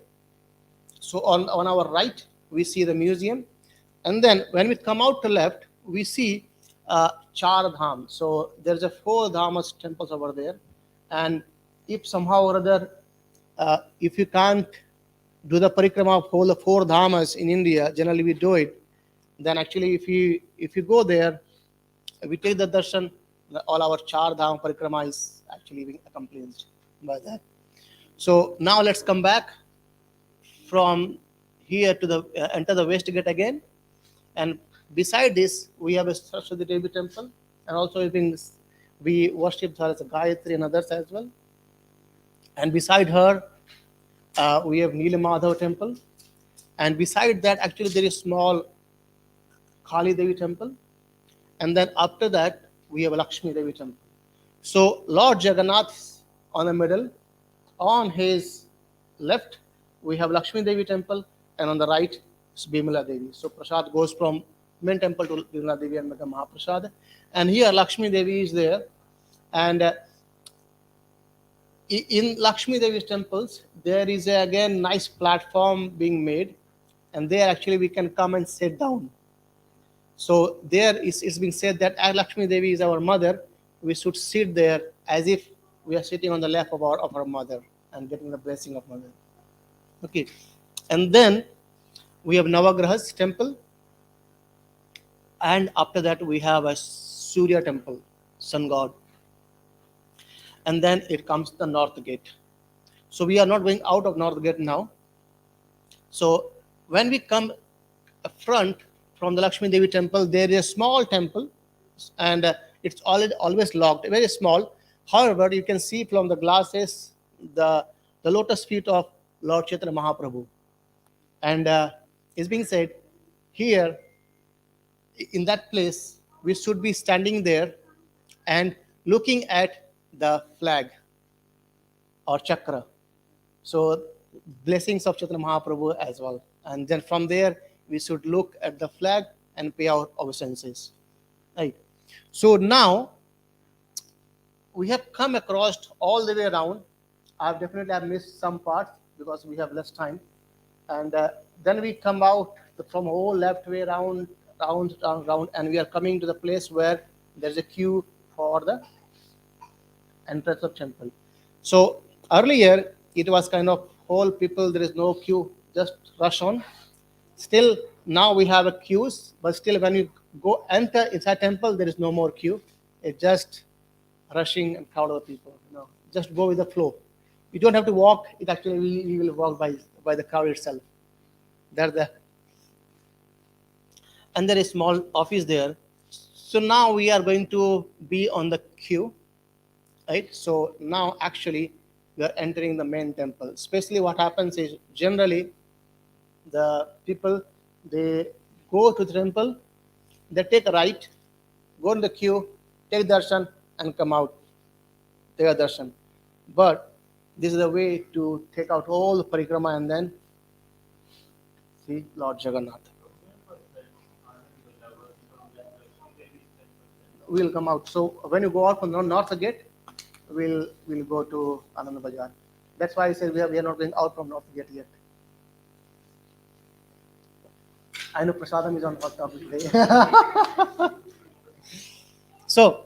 So on our right, we see the museum. And then when we come out to left, we see Char Dham. So there's a 4 Dhamas temples over there. And if somehow or other, if you can't do the parikrama of whole 4 Dhamas in India, generally we do it, then actually if you go there, we take the darshan, all our Char Dham parikrama is actually being accomplished by that. So now let's come back from here to the enter the west gate again, and beside this we have a Saraswati Devi temple, and also we worship her as a Gayatri and others as well. And beside her we have Neelamadhav temple, and beside that actually there is small Kali Devi temple, and then after that we have a Lakshmi Devi temple. So Lord Jagannath on the middle, on his left we have Lakshmi Devi temple, and on the right is Bimala Devi. So Prasad goes from main temple to Bimala Devi and Mega Mahaprasad. And here Lakshmi Devi is there. And in Lakshmi Devi's temples, there is again nice platform being made. And there actually we can come and sit down. So there it's being said that as Lakshmi Devi is our mother, we should sit there as if we are sitting on the lap of our mother and getting the blessing of mother. Okay, and then we have Navagrahas temple, and after that we have a Surya temple, sun god, and then it comes the north gate. So we are not going out of north gate now. So when we come front from the Lakshmi Devi temple, there is a small temple, and it's always locked, very small. However, you can see from the glasses the lotus feet of Lord Chaitanya Mahaprabhu. And it's being said here, in that place, we should be standing there and looking at the flag or chakra. So blessings of Chaitanya Mahaprabhu as well. And then from there, we should look at the flag and pay our obeisances. Right. So now, we have come across all the way around. I've definitely missed some parts because we have less time. And then we come out from whole left way round, and we are coming to the place where there's a queue for the entrance of temple. So earlier it was kind of whole people, there is no queue, just rush on. Still now we have a queues, but still when you go enter inside temple, there is no more queue. It's just rushing and crowd of people. Just go with the flow. You don't have to walk. It actually we will walk by the crowd itself. And there is small office there. So now we are going to be on the queue, right? So now actually we are entering the main temple. Especially what happens is generally the people, they go to the temple, they take a right, go in the queue, take darshan, and come out, take a darshan. But this is the way to take out all the parikrama and then see Lord Jagannath. We'll come out. So when you go out from the north gate, we'll go to Anand Bazaar. That's why I said we are not going out from north gate yet. I know Prasadam is on hot topic today. So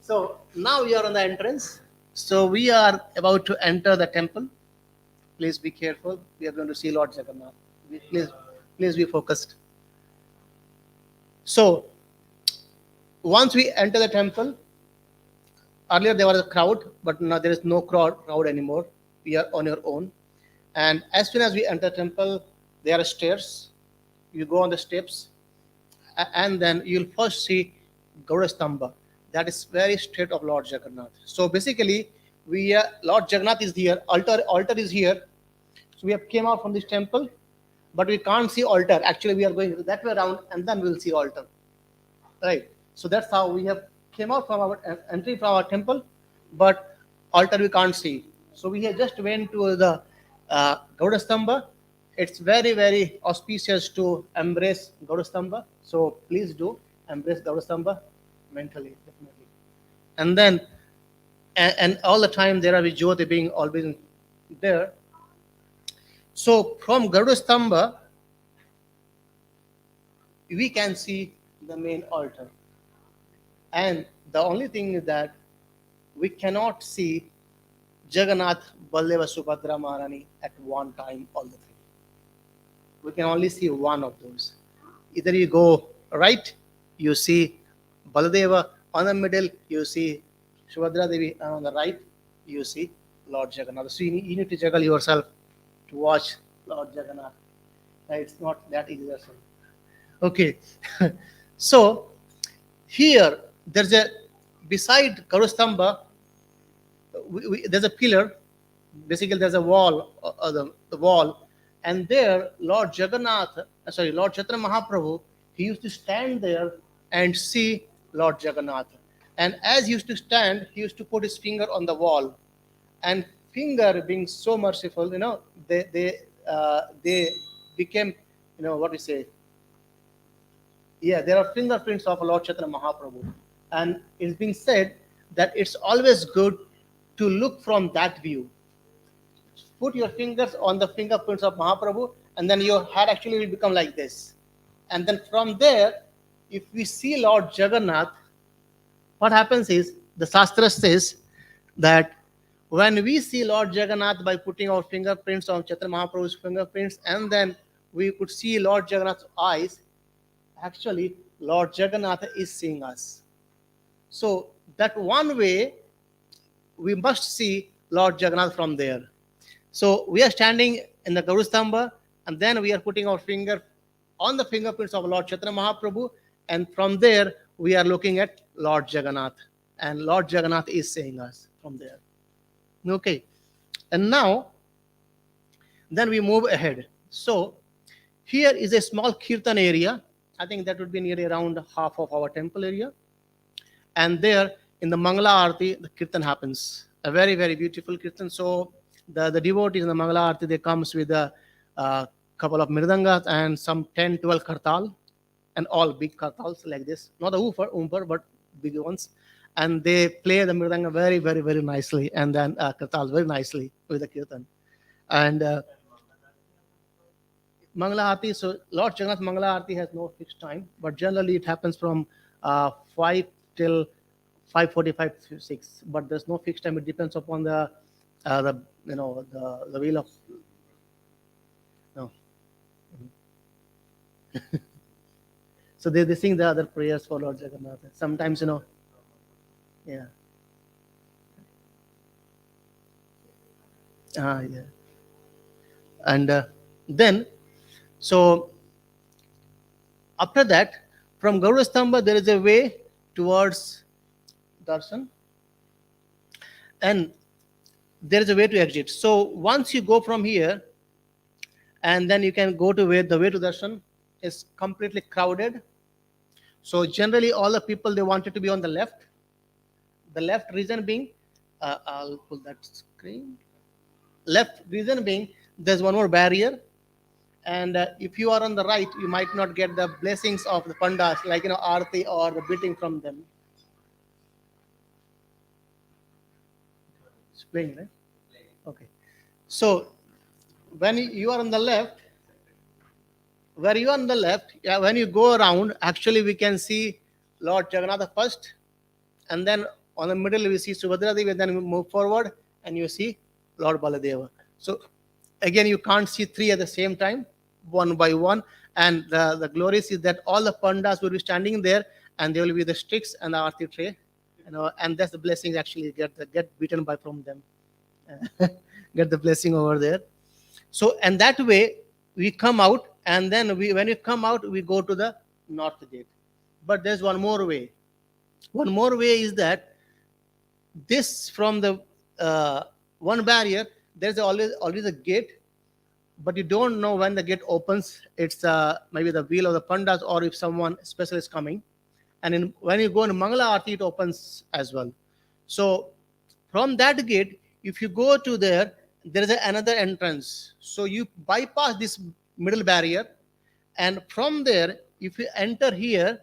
so now we are on the entrance. So we are about to enter the temple. Please be careful. We are going to see Lord Jagannath. Please be focused. So once we enter the temple, earlier there was a crowd, but now there is no crowd anymore. We are on your own. And as soon as we enter temple, there are stairs. You go on the steps, and then you'll first see Gaurastamba. That is very straight of Lord Jagannath. So basically, Lord Jagannath is here. Altar is here. So we have came out from this temple, but we can't see altar. Actually, we are going that way around, and then we'll see altar. Right. So that's how we have came out from our entry from our temple, but altar we can't see. So we have just went to the Gaudastamba. It's very, very auspicious to embrace Gaudastamba. So please do embrace Gaudastamba mentally, definitely. And then, and all the time there are Jyoti being always there. So from Gaudastamba, we can see the main altar. And the only thing is that we cannot see Jagannath, Baldeva, Subhadra, Maharani at one time, all the three. We can only see one of those. Either you go right, you see Baladeva, on the middle, you see Subhadra Devi, and on the right, you see Lord Jagannath. So you need to juggle yourself to watch Lord Jagannath. It's not that easy. Okay. So here there's a beside Karustamba, there's a pillar. Basically, there's a wall, the wall, and there Lord Jagannath, Lord Chaitanya Mahaprabhu, he used to stand there and see Lord Jagannath. And as he used to stand, he used to put his finger on the wall, and finger being so merciful, they became, what we say. Yeah, there are fingerprints of Lord Chaitanya Mahaprabhu, and it's been said that it's always good to look from that view. Put your fingers on the fingerprints of Mahaprabhu, and then your head actually will become like this. And then from there, if we see Lord Jagannath, what happens is, the Shastra says that when we see Lord Jagannath by putting our fingerprints on Chaitanya Mahaprabhu's fingerprints, and then we could see Lord Jagannath's eyes, actually Lord Jagannath is seeing us. So that one way, we must see Lord Jagannath from there. So we are standing in the Gaurustamba, and then we are putting our finger on the fingerprints of Lord Chaitanya Mahaprabhu, and from there we are looking at Lord Jagannath, and Lord Jagannath is seeing us from there. Okay, and now then we move ahead. So here is a small kirtan area. I think that would be nearly around half of our temple area. And there in the Mangala Aarti, the kirtan happens. A very, very beautiful kirtan. So the devotees in the Mangala Aarti, they comes with a couple of mridangas and some 10, 12 kartal, and all big kartals like this. Not the umper, but big ones. And they play the mridanga very, very, very nicely, and then kartals very nicely with the kirtan. And Mangala Aarti, so Lord Jagannath Mangala Aarti has no fixed time, but generally it happens from 5 till 5:45 to 6. But there's no fixed time. It depends upon the wheel of no. So they sing the other prayers for Lord Jagannath. Sometimes yeah. Yeah. And then. So after that, from Gaurastamba, there is a way towards darshan, and there is a way to exit. So once you go from here, and then you can go to where the way to darshan is completely crowded. So generally, all the people, they wanted to be on the left. The left reason being, I'll pull that screen. Left reason being, there's one more barrier. And if you are on the right, you might not get the blessings of the pandas, like aarti or the beating from them. It's playing, right? Okay. So when you are on the left, where you are on the left, when you go around, actually we can see Lord Jagannath first, and then on the middle we see Subhadra Devi, and then we move forward and you see Lord Baladeva. So again, you can't see three at the same time, one by one. And the glorious is that all the pandas will be standing there, and there will be the sticks and the aarti tray, and that's the blessings actually get beaten by from them, get the blessing over there. So and that way we come out, and then when we come out, we go to the north gate. But there's one more way. One more way is that this from the one barrier, there's always a gate, but you don't know when the gate opens. It's maybe the wheel of the pandas, or if someone special is coming. And when you go in Mangala Aarti, it opens as well. So from that gate, if you go to there, there is another entrance. So you bypass this middle barrier, and from there, if you enter here,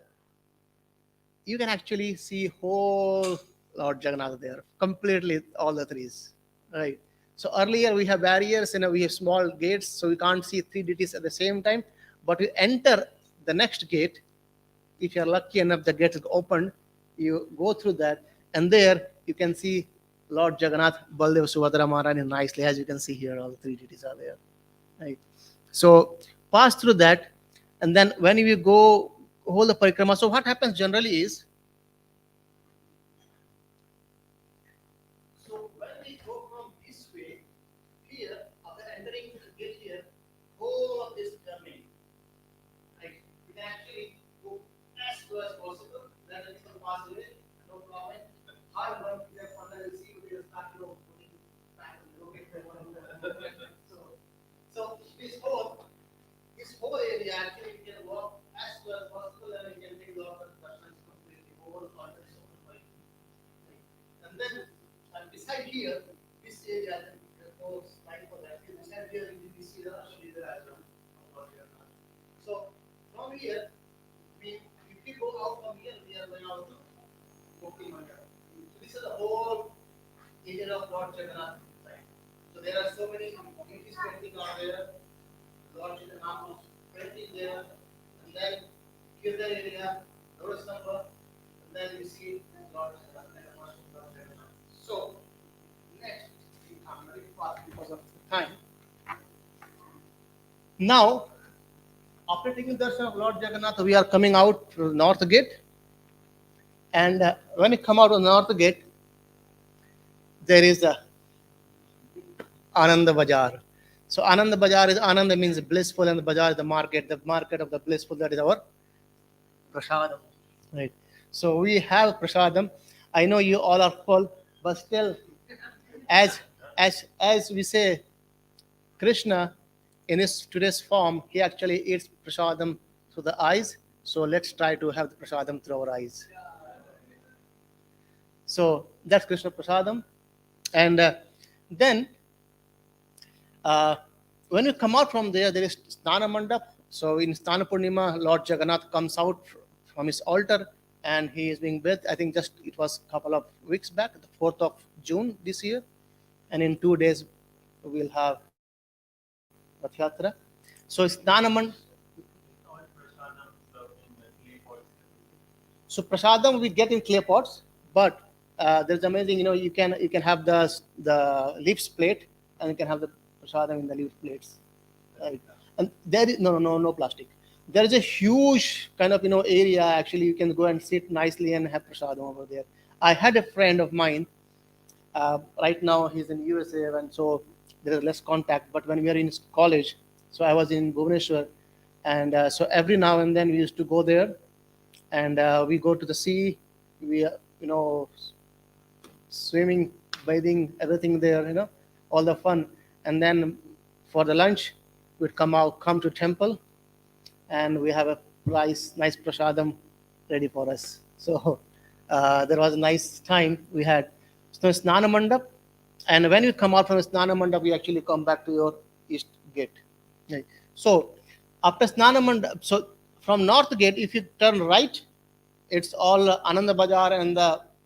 you can actually see whole Lord Jagannath there, completely all the trees, right? So earlier we have barriers, we have small gates, so we can't see three deities at the same time. But you enter the next gate. If you are lucky enough, the gate is opened. You go through that, and there you can see Lord Jagannath, Baldev, Subhadra, Maharani nicely, as you can see here. All the three deities are there, right? So pass through that, and then when you go hold the parikrama. So what happens generally is, so when we go from this way, here after entering the gate here, whole of this turning, like we can actually go as slow as possible. Then the people pass away, no problem. However, we have finally see we will start putting back so this whole area actually we can walk as slow as possible, and we can take a lot of distance completely whole context of the bike. And then beside here, this area, slide for that. Beside here, you can see the Ashwini there as well. So from here, if we go out from here, we are going out to Kokimanda. So this is the whole area of Lord Jagannath. Right? So there are so many deities painting are there. Lord Jagannath was painting there, and then here the area, notice number, and then you see Lord Jagannath. So next, I'm very fast because of the time. Now, after taking darshan of Lord Jagannath, we are coming out to the north gate. And when you come out of the north gate, there is a Ananda Bazaar. So Ananda Bazaar is, Ananda means blissful, and the Bazaar is the market of the blissful. That is our prasadam, right? So we have prasadam. I know you all are full, but still, as we say, Krishna in his today's form, he actually eats prasadam through the eyes. So let's try to have the prasadam through our eyes. So that's Krishna prasadam. And then when you come out from there, there is Snana Mandap. So in Snana Purnima, Lord Jagannath comes out from his altar, and he is being bathed. I think just it was a couple of weeks back, the 4th of June this year. And in 2 days, we'll have Rath Yatra. So Snana Mandap. So prasadam we get in clay pots, but there's amazing. You can have the leaves plate, and you can have the prasadam in the leaf plates. Right? And there is no plastic. There is a huge kind of area. Actually, you can go and sit nicely and have prasadam over there. I had a friend of mine. Right now he's in USA, and so there is less contact. But when we were in college, so I was in Bhubaneswar, and so every now and then we used to go there. And we go to the sea, we swimming, bathing, everything there, all the fun. And then for the lunch, we'd come to temple, and we have a nice prasadam ready for us. So there was a nice time we had. So Snana Mandap, and when you come out from Snana Mandap, we actually come back to your east gate. Right. So after Snana Mandap, so from north gate, if you turn right, it's all Ananda Bazaar and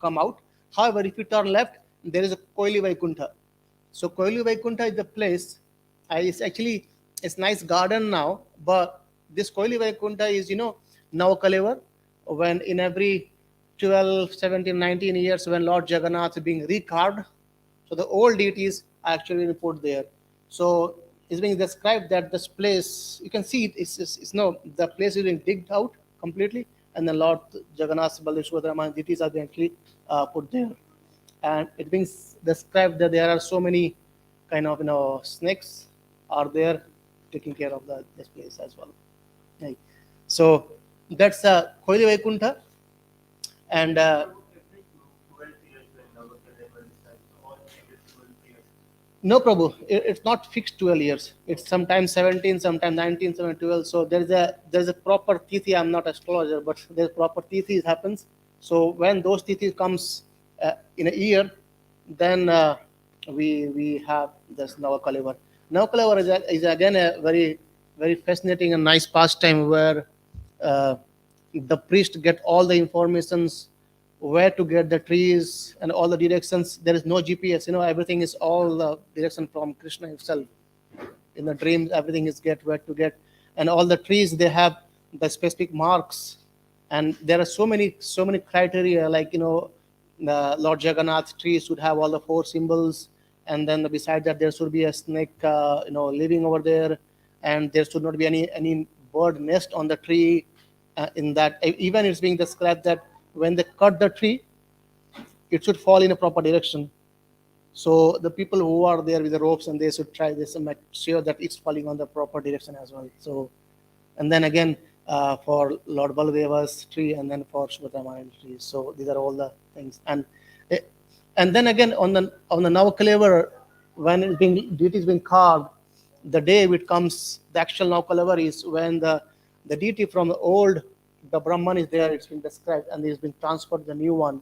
come out. However, if you turn left, there is a Koili Vaikuntha. So Koili Vaikuntha is the place. It's nice garden now, but this Koili Vaikuntha is, now Kalevar, when in every 12, 17, 19 years, when Lord Jagannath is being recarved, so the old deities are actually put there. So it's being described that this place, you can see the place is being digged out completely, and the Lord Jagannath, Balasevara deities are being actually put there. And it being described that there are so many kind of snakes are there taking care of this place as well. Right. So that's Koili Vaikuntha, and No, Prabhu, it's not fixed 12 years. It's sometimes 17, sometimes 19, sometimes 12. So there's a proper tithi. I'm not astrologer, but there's proper tithi happens. So when those tithi comes in a year, then we have this Navakalivar. Navakalivar is again a very fascinating and nice pastime where uh, the priest get all the informations, where to get the trees and all the directions. There is no GPS, everything is all the direction from Krishna himself. In the dreams, everything is get where to get, and all the trees they have the specific marks, and there are so many criteria, like the Lord Jagannath tree should have all the four symbols, and then beside that there should be a snake living over there, and there should not be any bird nest on the tree. In that, even it's being described that when they cut the tree, it should fall in a proper direction. So the people who are there with the ropes, and they should try this and make sure that it's falling on the proper direction as well. So, and then again, for Lord Baladeva's tree, and then for Subhadra tree. So these are all the things. Eh, and then again on the Navakalevar, when it's being deity is being carved, the day it comes, the actual Navakalevar is when the deity from the old, the Brahman is there. It's been described, and it's been transferred to the new one,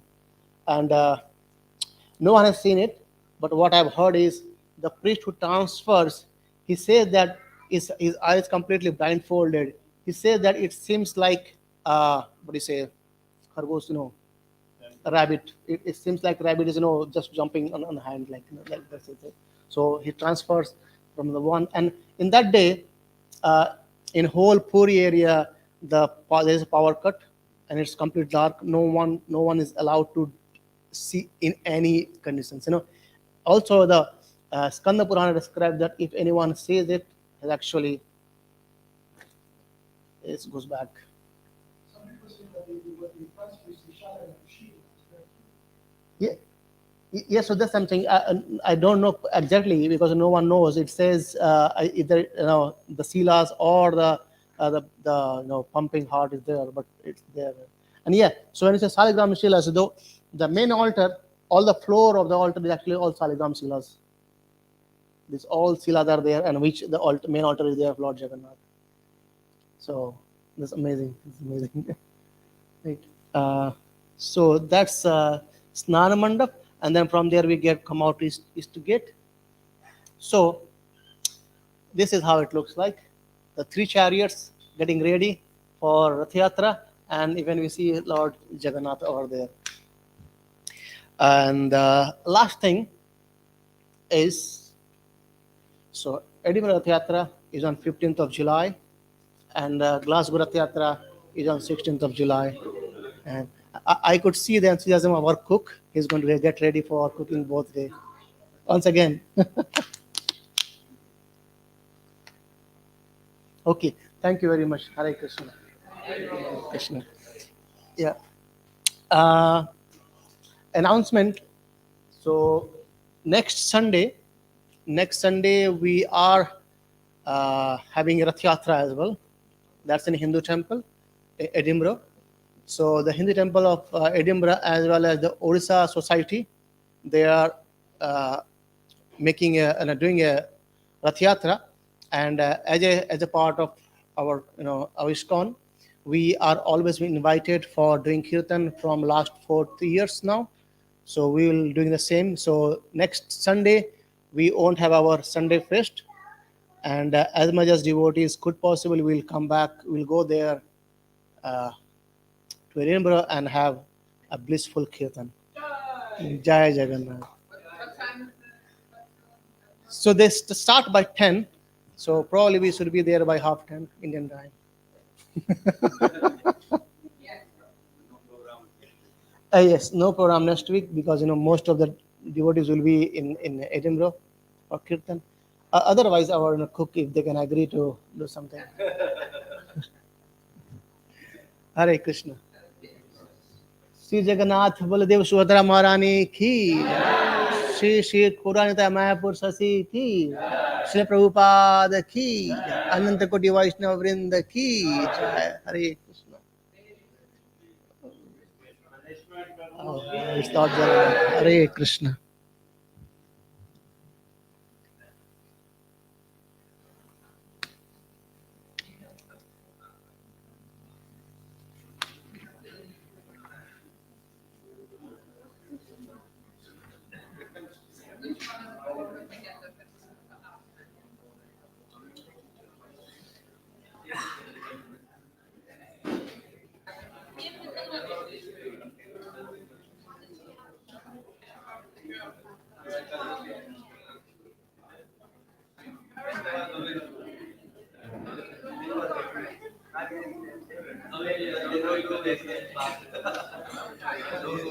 and no one has seen it. But what I've heard is the priest who transfers, he says that his eyes completely blindfolded. He says that it seems like what do you say, khargosh, a rabbit. It seems like rabbit is just jumping on hand, like that's it. So he transfers from the one, and in that day, uh, in whole Puri area, there's a power cut, and it's complete dark. No one is allowed to see in any conditions. Also, the Skanda Purana describes that if anyone says it, it actually it goes back. Yeah, yeah. So that's something I don't know exactly, because no one knows. It says either the silas or the pumping heart is there, but it's there. And yeah, so when it says Saligram Shilas, though the main altar, all the floor of the altar is actually all Saligram Shilas. These all Silas are there, and which the main altar is there of Lord Jagannath. So that's amazing. It's amazing. Right. So that's Snana Mandap, and then from there we come out east to gate. So this is how it looks like. The three chariots getting ready for Rath Yatra, and even we see Lord Jagannath over there. And last thing is, so Edinburgh Rath Yatra is on 15th of July, and Glasgow Rath Yatra is on 16th of July. And I could see the enthusiasm of our cook. He's going to get ready for cooking both days. Once again. Okay, thank you very much. Hare Krishna. Hare Krishna. Yeah. Announcement. So next Sunday we are having Rath Yatra as well. That's in Hindu temple, Edinburgh. So the Hindu temple of Edinburgh, as well as the Orissa Society, they are doing a Rath Yatra, and as a part of our our ISKCON, we are always being invited for doing kirtan from last 3 years now. So we will doing the same. So next Sunday we won't have our Sunday fest, and as much as devotees could possible, we'll come back. We'll go there to Edinburgh and have a blissful kirtan. Jai Jagannath. So they start by 10. So probably we should be there by 9:30 Indian time. Yes, no program next week, because most of the devotees will be in Edinburgh or Kirtan. Otherwise, our cook, if they can agree to do something. Hare Krishna. Sri Jagannath Baladev Subhadra Maharani ki. Shri Shri Kuranita Mayapur Sasi ki. Shri Prabhupada ki. Ananta Koti Vaishnava Vrinda ki. Jai. Hare Krishna. Oh, it's not there. Hare Krishna.